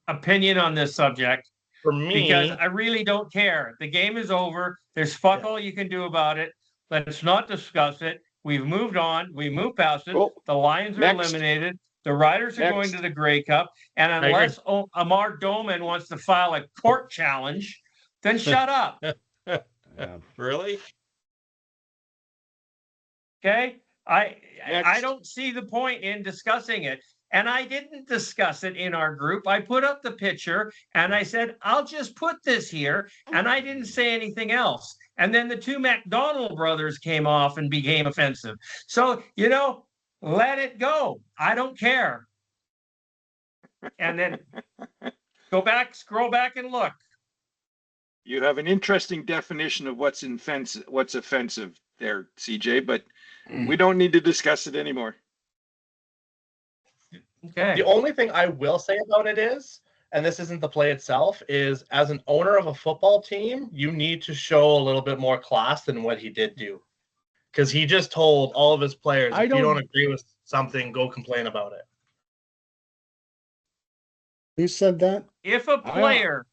opinion on this subject. For me, because I really don't care. The game is over. There's fuck all you can do about it. Let's not discuss it. We've moved on. We moved past it. The Lions are eliminated. The Riders are going to the Grey Cup. And unless Amar Doman wants to file a court challenge, then shut up. Really? Okay? I don't see the point in discussing it. And I didn't discuss it in our group. I put up the picture and I said, I'll just put this here. And I didn't say anything else. And then the two McDonald brothers came off and became offensive. So, let it go. I don't care. And then scroll back and look. You have an interesting definition of what's offensive there, CJ, but we don't need to discuss it anymore. Okay. The only thing I will say about it is, and this isn't the play itself, is as an owner of a football team, you need to show a little bit more class than what he did do. Because he just told all of his players, if you don't agree with something, go complain about it. Who said that? If a player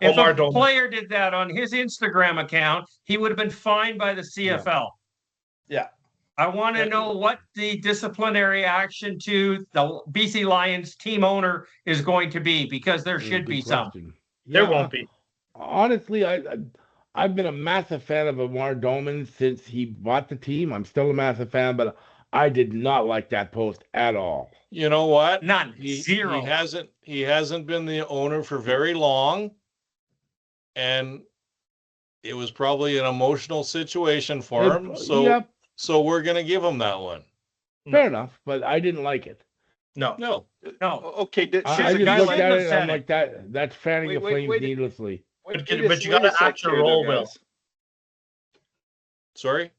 did that on his Instagram account, he would have been fined by the CFL. Yeah. I want to know what the disciplinary action to the BC Lions team owner is going to be, because there should be some. There won't be. Honestly, I've been a massive fan of Amar Doman since he bought the team. I'm still a massive fan, but I did not like that post at all. You know what? None. Zero. He hasn't been the owner for very long, and it was probably an emotional situation for him. So we're going to give him that one. Fair enough, but I didn't like it. No. Okay. I just looked at it and I'm like, that's fanning the flames needlessly. But you got to act your role, Will. Sorry?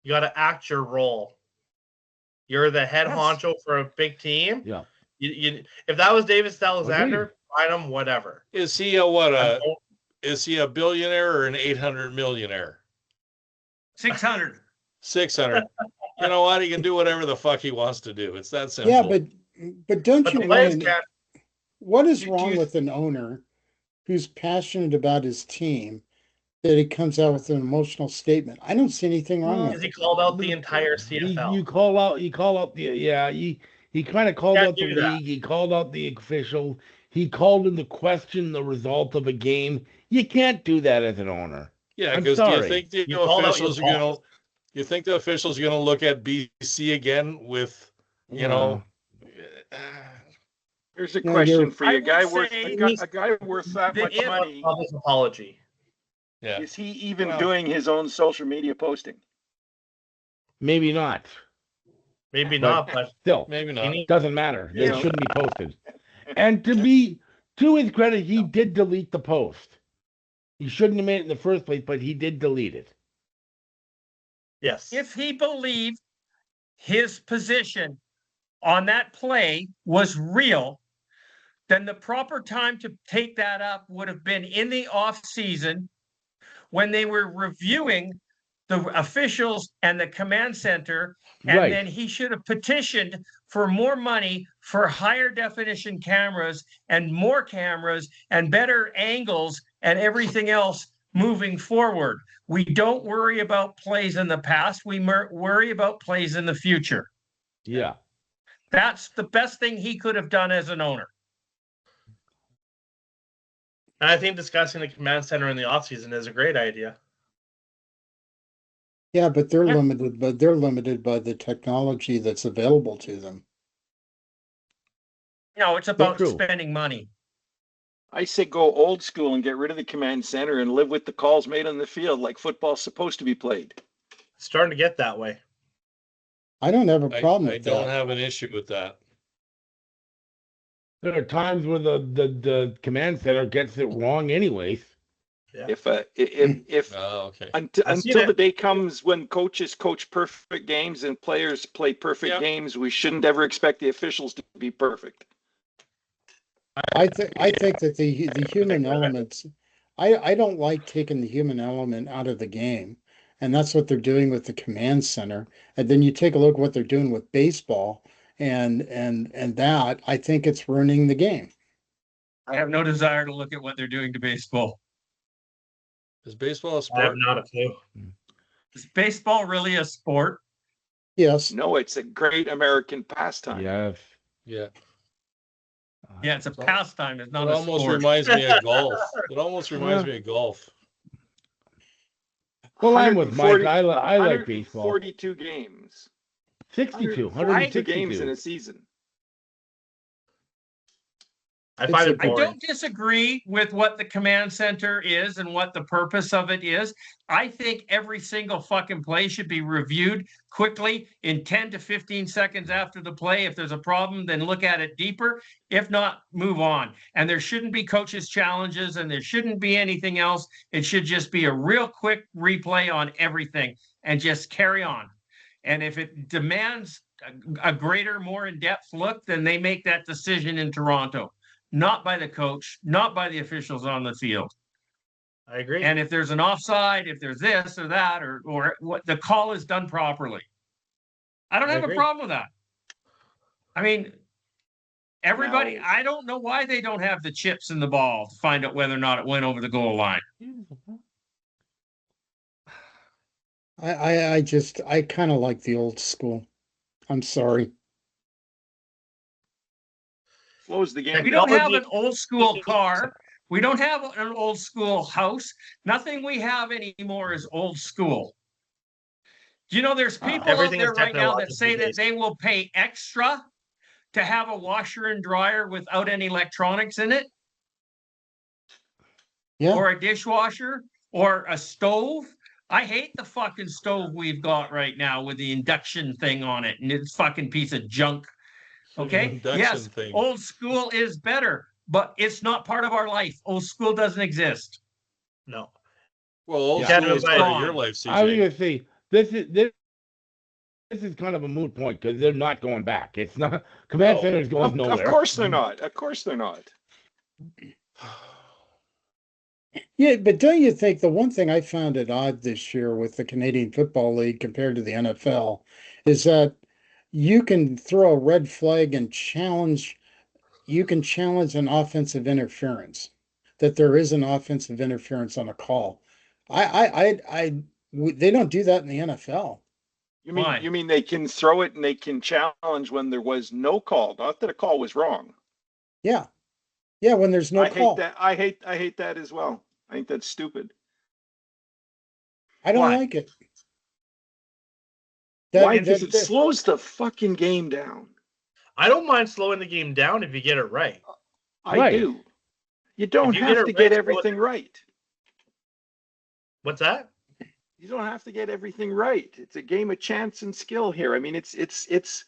You got to act your role. You're the head honcho for a big team. Yeah. If that was Davis Alexander, find him, whatever. Is he is he a billionaire or an 800 millionaire? 600. 600. You know what? He can do whatever the fuck he wants to do. It's that simple. Yeah, but don't you want to... What is wrong with an owner who's passionate about his team that he comes out with an emotional statement? I don't see anything wrong with it. He called out the entire CFL. He call out the he kind of called out the league. He called out the official. He called into question the result of a game. You can't do that as an owner. Yeah, because do you think the officials are going to? You think the officials are going to look at BC again with, Here's a question for you. A guy worth that much money. Public apology. Yeah. Is he even doing his own social media posting? Maybe not. Maybe not, but still, maybe not. It doesn't matter. They shouldn't be posted. And to his credit, he did delete the post. He shouldn't have made it in the first place, but he did delete it. Yes. If he believed his position on that play was real, then the proper time to take that up would have been in the off season when they were reviewing the officials and the command center. And then he should have petitioned for more money for higher definition cameras and more cameras and better angles and everything else moving forward. We don't worry about plays in the past. We worry about plays in the future. Yeah. That's the best thing he could have done as an owner. And I think discussing the command center in the offseason is a great idea. Yeah, but they're limited by the technology that's available to them. No, it's about spending money. I say go old school and get rid of the command center and live with the calls made on the field like football's supposed to be played. It's starting to get that way. I don't have a problem I with don't that. have an issue with that. There are times where the command center gets it wrong anyways. Yeah. If Okay. until the day comes when coaches coach perfect games and players play perfect Yep. games, we shouldn't ever expect the officials to be perfect. I think that the human elements, I don't like taking the human element out of the game. And that's what they're doing with the command center. And then you take a look at what they're doing with baseball and that I think it's ruining the game. I have no desire to look at what they're doing to baseball. Is baseball a I have sport? not a clue. Is baseball really a sport? Yes. No, it's a great American pastime. Yes. Yeah. Yeah, it's a pastime. It's It not a almost sport. reminds me of golf. It almost reminds me of golf. Well, I'm with Mike. I like baseball. 142 games. 62, 162 games 162. in a season. I find it I boring. don't disagree with what the command center is and what the purpose of it is. I think every single fucking play should be reviewed quickly in 10 to 15 seconds after the play. If there's a problem, then look at it deeper. If not, move on. And there shouldn't be coaches' challenges and there shouldn't be anything else. It should just be a real quick replay on everything and just carry on. And if it demands a greater, more in-depth look, then they make that decision in Toronto. Not by the coach, not by the officials on the field. I agree. And if there's an offside, if there's this or that, or what the call is done properly. I don't have a problem with that. I mean, everybody, I don't know why they don't have the chips in the ball to find out whether or not it went over the goal line. I kind of like the old school. I'm sorry. Slows the game. We don't have an old school car. We don't have an old school house. Nothing we have anymore is old school. Do you know there's people out there right now that say that they will pay extra to have a washer and dryer without any electronics in it? Yeah. Or a dishwasher or a stove. I hate the fucking stove we've got right now with the induction thing on it, and it's fucking piece of junk. Okay. Yes, old school is better, but it's not part of our life. Old school doesn't exist. No. Well, old school is part of your life, CJ. I was gonna say this is kind of a moot point because they're not going back. It's not command center is going nowhere. Of course they're not. Of course they're not. Yeah, but don't you think the one thing I found it odd this year with the Canadian Football League compared to the NFL is that you can throw a red flag and challenge an offensive interference, that there is an offensive interference on a call. They don't do that in the NFL. You mean they can throw it and they can challenge when there was no call, not that a call was wrong. Yeah. Yeah, when there's no call. I hate that as well. I think that's stupid. I don't like it. Why? Because it slows the fucking game down. I don't mind slowing the game down if you get it right. I do. You don't have to get everything right. What's that? You don't have to get everything right. It's a game of chance and skill here. I mean, it's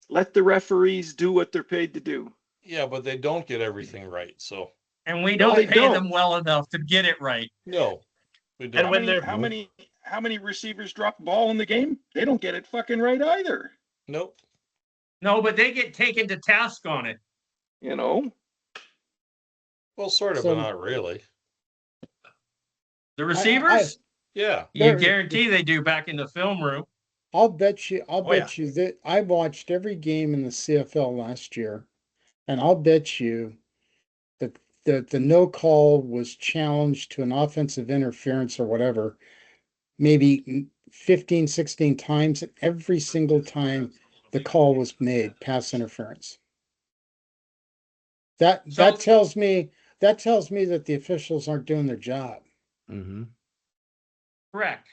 let the referees do what they're paid to do. Yeah, but they don't get everything right. So. And we don't pay them well enough to get it right. No. We don't. And when how many receivers drop the ball in the game? They don't get it fucking right either. Nope. No, but they get taken to task on it. You know? Well, sort of, but not really. The receivers? Yeah. You guarantee they do back in the film room. I'll bet you that I watched every game in the CFL last year, and I'll bet you that the no call was challenged to an offensive interference or whatever, maybe 15, 16 times, and every single time the call was made, pass interference. That tells me that the officials aren't doing their job. Mm-hmm. Correct.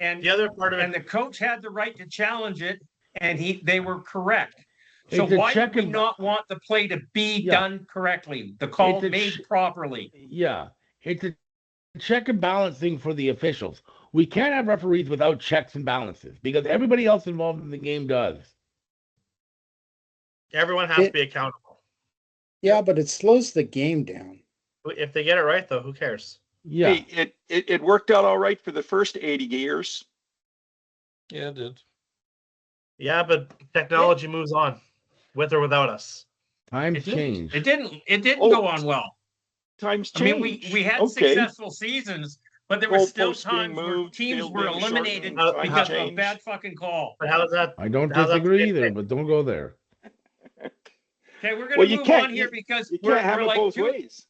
And the other part of it, and the coach had the right to challenge it, and they were correct. So why do we not want the play to be done correctly? The call made properly. Yeah, it's a check and balance thing for the officials. We can't have referees without checks and balances because everybody else involved in the game does. Everyone has to be accountable. Yeah, but it slows the game down. If they get it right, though, who cares? Yeah. Hey, it worked out all right for the first 80 years. Yeah, it did. Yeah, but technology moves on, with or without us. Times change. It didn't go on well. Times change. I mean, we had successful seasons, but there were still times where teams were eliminated because of a bad fucking call. But how does that? I don't disagree either, but don't go there. Okay, we're going to move on here because we're like both ways.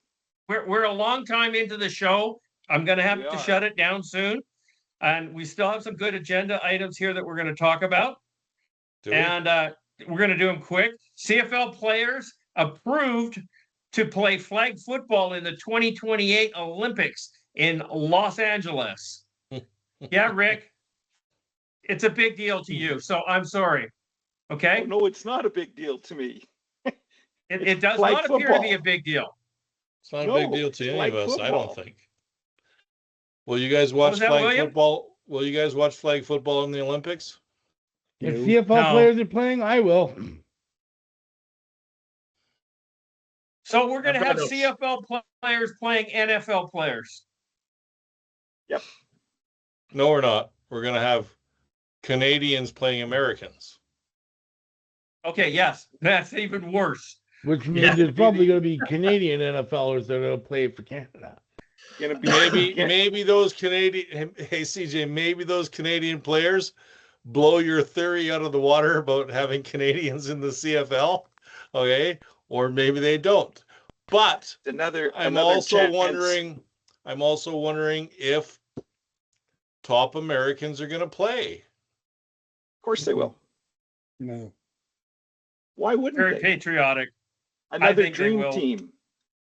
We're a long time into the show. I'm going to have to shut it down soon. And we still have some good agenda items here that we're going to talk about. And we're going to do them quick. CFL players approved to play flag football in the 2028 Olympics in Los Angeles. Yeah, Rick, it's a big deal to you. So I'm sorry. Okay. Oh, no, it's not a big deal to me. It does not appear to be a big deal. It's not a big deal to any of us, I don't think. Will you guys watch flag football? Will you guys watch flag football in the Olympics? If CFL players are playing, I will. So we're going to have CFL players playing NFL players. Yep. No, we're not. We're going to have Canadians playing Americans. Okay, yes, that's even worse. Which means there's probably going to be Canadian NFLers that are going to play for Canada. Maybe those Canadian. Hey, CJ, maybe those Canadian players blow your theory out of the water about having Canadians in the CFL. Okay, or maybe they don't. But I'm also wondering if top Americans are going to play. Of course they will. No. Why wouldn't Very they? patriotic. Another dream team.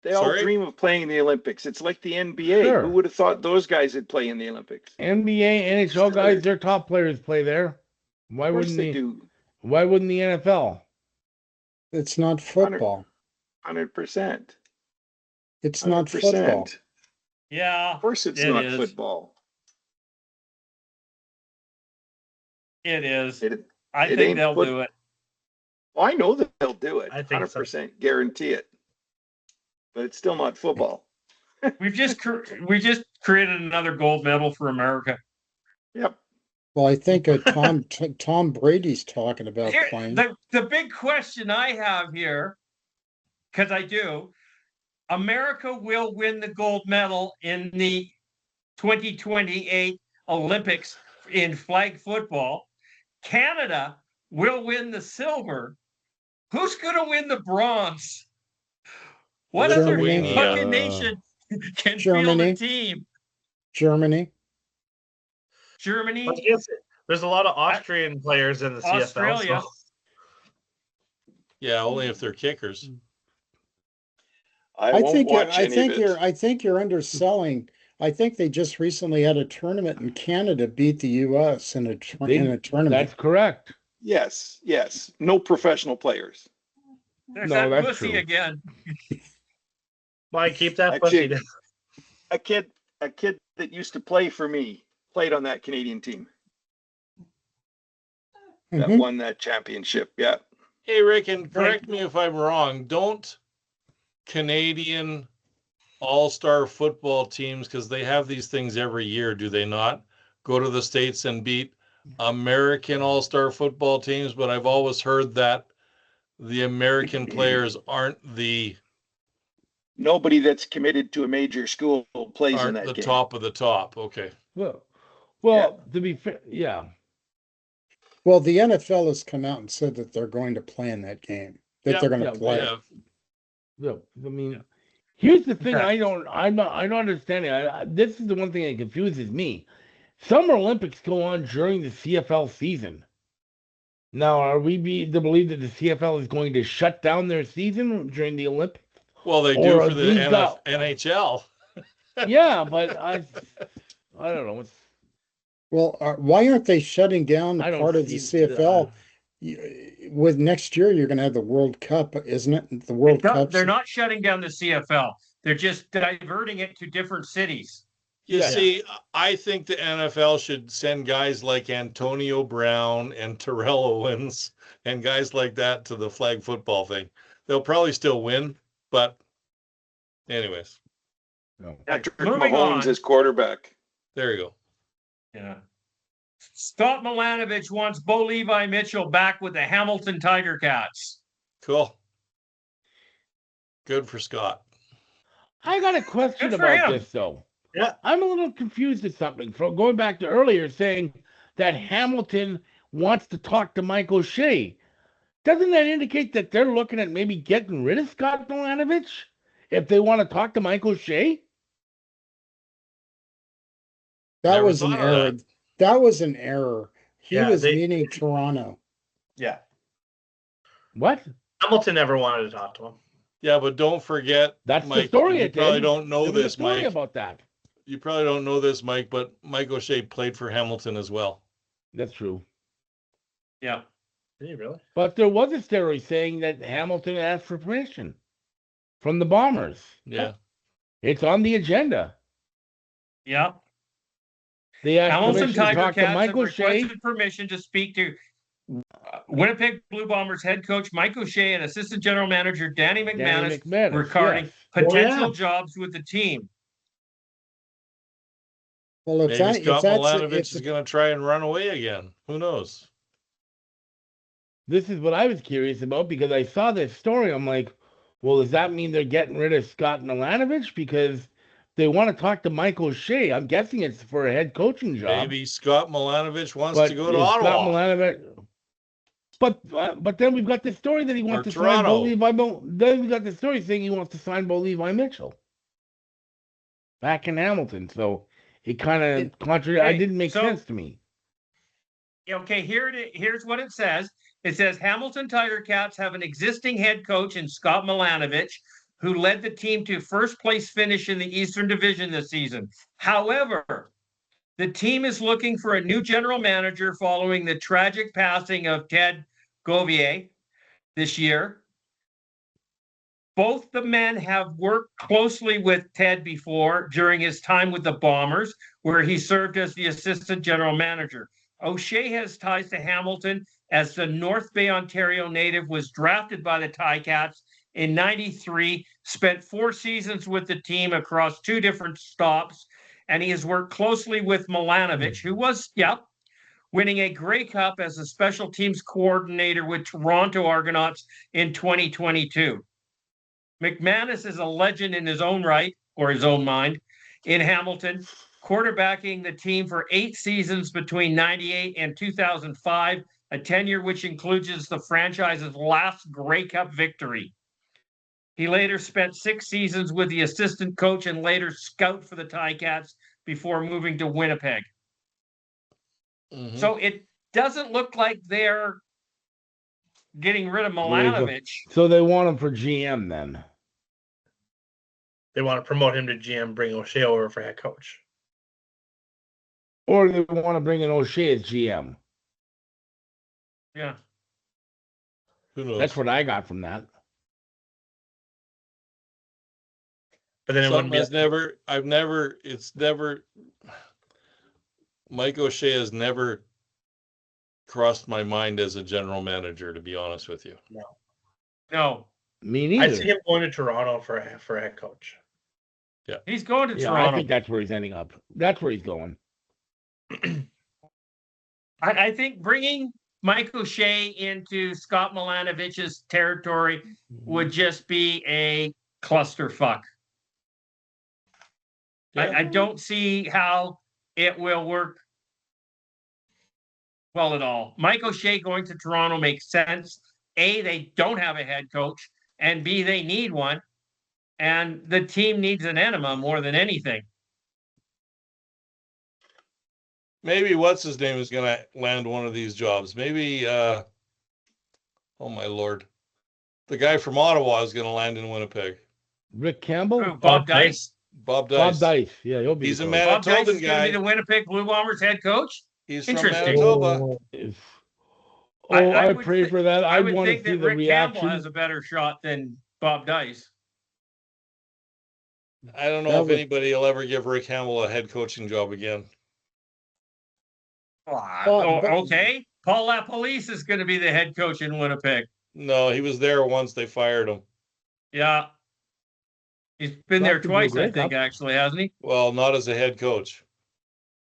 They all dream of playing in the Olympics. It's like the NBA. Sure. Who would have thought those guys would play in the Olympics? NBA, NHL guys, their top players play there. Why wouldn't they do? Why wouldn't the NFL? It's not football. 100%. It's not football. Yeah. Of course it's not football. It is. I think they'll do it. Well, I know that they'll do it. I think 100% so. Guarantee it. But it's still not football. we just created another gold medal for America. Yep. Well, I think Tom Brady's talking about playing. The big question I have here, because I do, America will win the gold medal in the 2028 Olympics in flag football. Canada will win the silver. Who's going to win the bronze? What other fucking nation can field a team? Germany. There's a lot of Austrian players in the CFL. Australia. So. Yeah, only if they're kickers. I think you're underselling. I think they just recently had a tournament in Canada beat the U.S. in a tournament. That's correct. Yes. No professional players. There's that pussy true. Again. Mike, keep that pussy down. A kid that used to play for me played on that Canadian team. That won that championship. Yeah. Hey, Rick, and correct me if I'm wrong. Don't Canadian all-star football teams, because they have these things every year, do they not, go to the States and beat American all-star football teams? But I've always heard that the American players aren't nobody that's committed to a major school plays in that game. Top of the top. Okay. Well, to be fair, yeah. Well, the NFL has come out and said that they're going to play in that game. They're going to play. Yeah. I mean, here's the thing. I don't understand it. This is the one thing that confuses me. Summer Olympics go on during the CFL season. Now, are we to believe that the CFL is going to shut down their season during the Olympics? Well, they do for the NHL. Yeah, but I don't know. Well, why aren't they shutting down part of the CFL? With next year, you're going to have the World Cup, isn't it? The World Cup. They're not shutting down the CFL. They're just diverting it to different cities. You see, I think the NFL should send guys like Antonio Brown and Terrell Owens and guys like that to the flag football thing. They'll probably still win, but anyways. No. Patrick Mahomes as quarterback. There you go. Yeah. Scott Milanovich wants Bo Levi Mitchell back with the Hamilton Tiger Cats. Cool. Good for Scott. I got a question about this, though. Yeah. I'm a little confused at something. From going back to earlier saying that Hamilton wants to talk to Mike O'Shea. Doesn't that indicate that they're looking at maybe getting rid of Scott Milanovich if they want to talk to Mike O'Shea? That was an error. That was an error. He was meaning Toronto. Yeah. What? Hamilton never wanted to talk to him. Yeah, but don't forget, that's Mike, the story. You probably don't know this, Mike. About that. You probably don't know this, Mike, but Mike O'Shea played for Hamilton as well. That's true. Yeah. Did he really? But there was a story saying that Hamilton asked for permission from the Bombers. Yeah. It's on the agenda. Yeah. They asked Hamilton Tiger Cats have requested permission to speak to Winnipeg Blue Bombers head coach Mike O'Shea and assistant general manager Danny McManus regarding potential jobs with the team. Well, if maybe Scott Milanovich is going to try and run away again. Who knows? This is what I was curious about because I saw this story. I'm like, well, does that mean they're getting rid of Scott Milanovich because they want to talk to Mike O'Shea? I'm guessing it's for a head coaching job. Maybe Scott Milanovich wants to go to Ottawa. Scott Milanovich, but then we've got this story that he wants to sign Bo Levi. Then we got the story saying he wants to sign Bo Levi Mitchell back in Hamilton. So it kind of contradicted. It didn't make sense to me. Okay, here's what it says. It says Hamilton Tiger Cats have an existing head coach in Scott Milanovich, who led the team to first place finish in the Eastern Division this season. However, the team is looking for a new general manager following the tragic passing of Ted Govier this year. Both the men have worked closely with Ted before during his time with the Bombers, where he served as the assistant general manager. O'Shea has ties to Hamilton as the North Bay, Ontario native, was drafted by the Ticats in '93, spent 4 seasons with the team across 2 different stops, and he has worked closely with Milanovich, who was, winning a Grey Cup as a special teams coordinator with Toronto Argonauts in 2022. McManus is a legend in his own right, or his own mind, in Hamilton, quarterbacking the team for 8 seasons between 98 and 2005, a tenure which includes the franchise's last Grey Cup victory. He later spent 6 seasons with the assistant coach and later scout for the Ticats before moving to Winnipeg. Mm-hmm. So it doesn't look like they're getting rid of Milanovich. So they want him for GM then? They want to promote him to GM, bring O'Shea over for head coach. Or they want to bring in O'Shea as GM. Yeah. Who knows? That's what I got from that. But then Mike O'Shea has never crossed my mind as a general manager, to be honest with you. No. Me neither. I see him going to Toronto for a head coach. Yeah. He's going to Toronto. I think that's where he's ending up. That's where he's going. I think bringing Mike O'Shea into Scott Milanovich's territory would just be a clusterfuck. Yeah. I don't see how it will work well at all. Mike O'Shea going to Toronto makes sense. A, they don't have a head coach, and B, they need one. And the team needs an enema more than anything. Maybe what's his name is going to land one of these jobs. Maybe, oh my Lord, the guy from Ottawa is going to land in Winnipeg. Rick Campbell? Ooh, Bob Dice. Bob Dice. Yeah, he'll be. He's a Manitoban Bob Dice is guy. Going to be the Winnipeg Blue Bombers head coach. He's from Manitoba. I pray for that. I want to see the Rick reaction. Campbell has a better shot than Bob Dice. I don't know if anybody will ever give Rick Hamill a head coaching job again. Okay. Paul LaPolice is going to be the head coach in Winnipeg. No, he was there once. They fired him. Yeah. He's been there twice, I think, actually, hasn't he? Well, not as a head coach.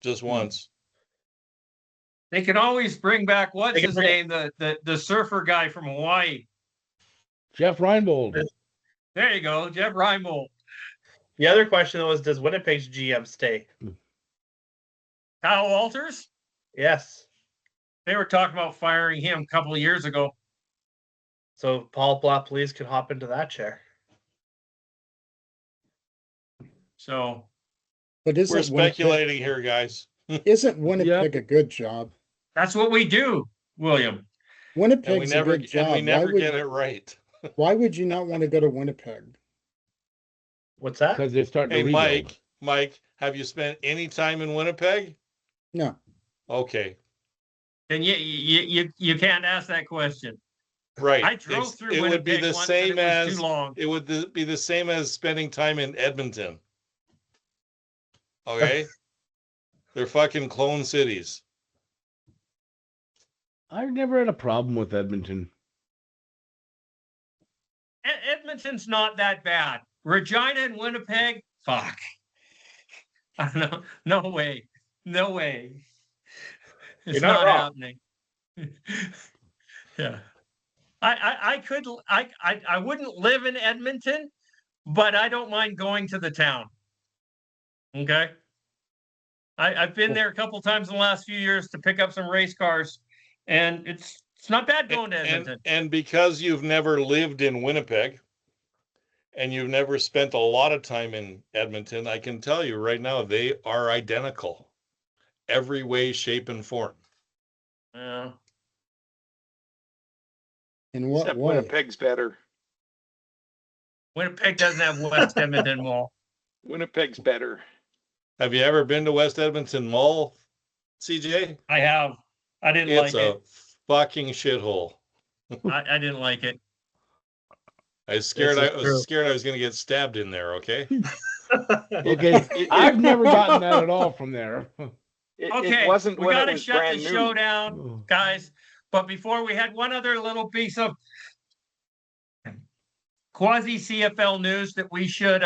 Just once. They can always bring back, what's his name? The surfer guy from Hawaii. Jeff Reinbold. There you go, Jeff Reinbold. The other question was, does Winnipeg's GM stay? Kyle Walters? Yes. They were talking about firing him a couple of years ago. So Paul LaPolice could hop into that chair. So, but we're speculating here, guys. Isn't Winnipeg a good job? That's what we do, William. Winnipeg's a good job. And we never get it right. Why would you not want to go to Winnipeg? What's that? Because they're starting to rebuild. Mike, have you spent any time in Winnipeg? No. Okay. Then you can't ask that question. Right. I drove through Winnipeg. It would be the same as too long. It would be the same as spending time in Edmonton. Okay. They're fucking clone cities. I've never had a problem with Edmonton. Edmonton's not that bad. Regina and Winnipeg, fuck. I don't know. No way. No way. It's not happening. Yeah. I wouldn't live in Edmonton, but I don't mind going to the town. Okay. I've been there a couple times in the last few years to pick up some race cars, and it's not bad going to Edmonton. And because you've never lived in Winnipeg and you've never spent a lot of time in Edmonton, I can tell you right now, they are identical. Every way, shape, and form. Yeah. In what Except way? Winnipeg's better. Winnipeg doesn't have West Edmonton Mall. Winnipeg's better. Have you ever been to West Edmonton Mall, CJ? I have. I didn't like it. It's a fucking shithole. I didn't like it. I was scared I was going to get stabbed in there, okay? Okay. I've never gotten that at all from there. It wasn't we when got it to was shut brand the new. show down, guys. But before we had one other little piece of quasi CFL news that we should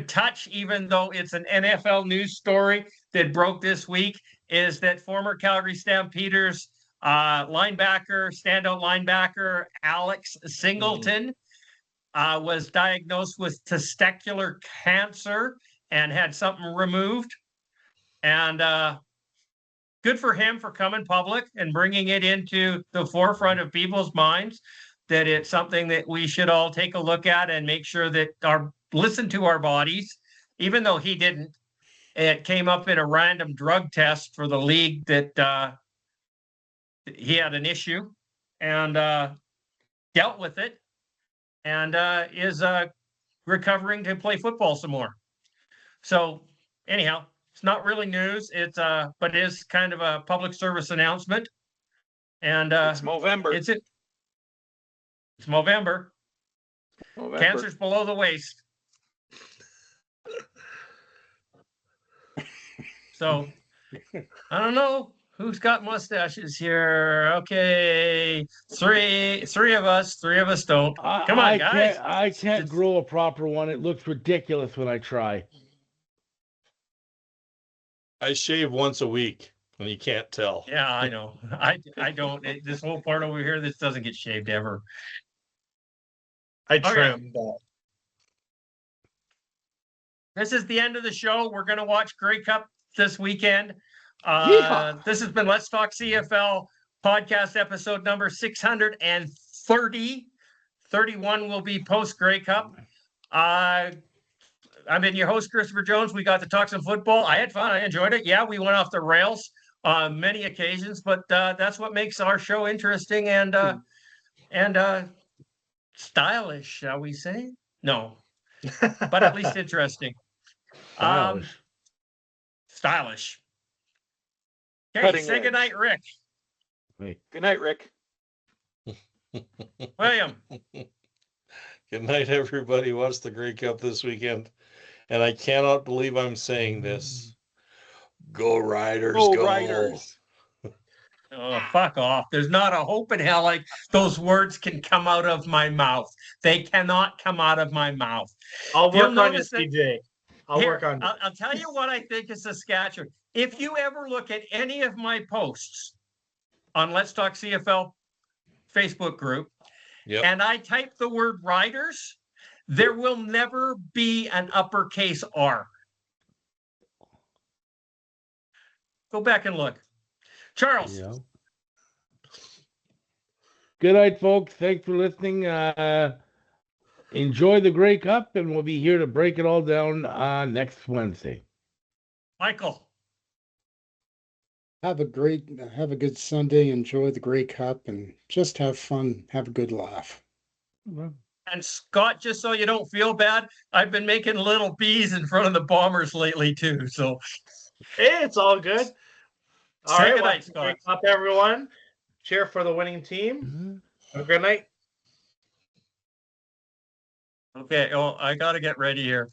touch, even though it's an NFL news story that broke this week, is that former Calgary Stampeders standout linebacker Alex Singleton was diagnosed with testicular cancer and had something removed. And good for him for coming public and bringing it into the forefront of people's minds, that it's something that we should all take a look at and make sure that listen to our bodies. Even though he didn't, it came up in a random drug test for the league that he had an issue and dealt with it and is recovering to play football some more. So anyhow, it's not really news. It's but it is kind of a public service announcement. And it's Movember. It's Movember. Cancer's below the waist. So I don't know who's got mustaches here. Okay, three of us don't. Come on, guys. I can't grow a proper one. It looks ridiculous when I try. I shave once a week, and you can't tell. Yeah, I know. I don't. This whole part over here, this doesn't get shaved ever. I trim that. This is the end of the show. We're going to watch Grey Cup this weekend. This has been Let's Talk CFL podcast episode number 630. 31 will be post Grey Cup. I've been your host, Christopher Jones. We got to talk some football. I had fun. I enjoyed it. Yeah, we went off the rails on many occasions, but that's what makes our show interesting and stylish, shall we say? No, but at least interesting. Stylish. Okay, say goodnight, Rick. Good night, Rick. William. Good night, everybody. Watch the Grey Cup this weekend. and I cannot believe I'm saying this. Go Riders, Go Riders. Oh, fuck off. There's not a hope in hell like those words can come out of my mouth. They cannot come out of my mouth. I'll work on it, CJ. I'll work on it. I'll tell you what I think is Saskatchewan. If you ever look at any of my posts on Let's Talk CFL Facebook group, and I type the word Riders, there will never be an uppercase R. Go back and look. Charles. Yeah. Good night, folks. Thanks for listening. Enjoy the Grey Cup, and we'll be here to break it all down next Wednesday. Michael. Have a good Sunday. Enjoy the Grey Cup and just have fun. Have a good laugh. And Scott, just so you don't feel bad, I've been making little bees in front of the Bombers lately too. So, hey, it's all good. All right, good night, Scott. Grey Cup, everyone. Cheer for the winning team. Have a good night. Okay. Oh, I got to get ready here.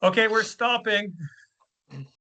Okay, we're stopping.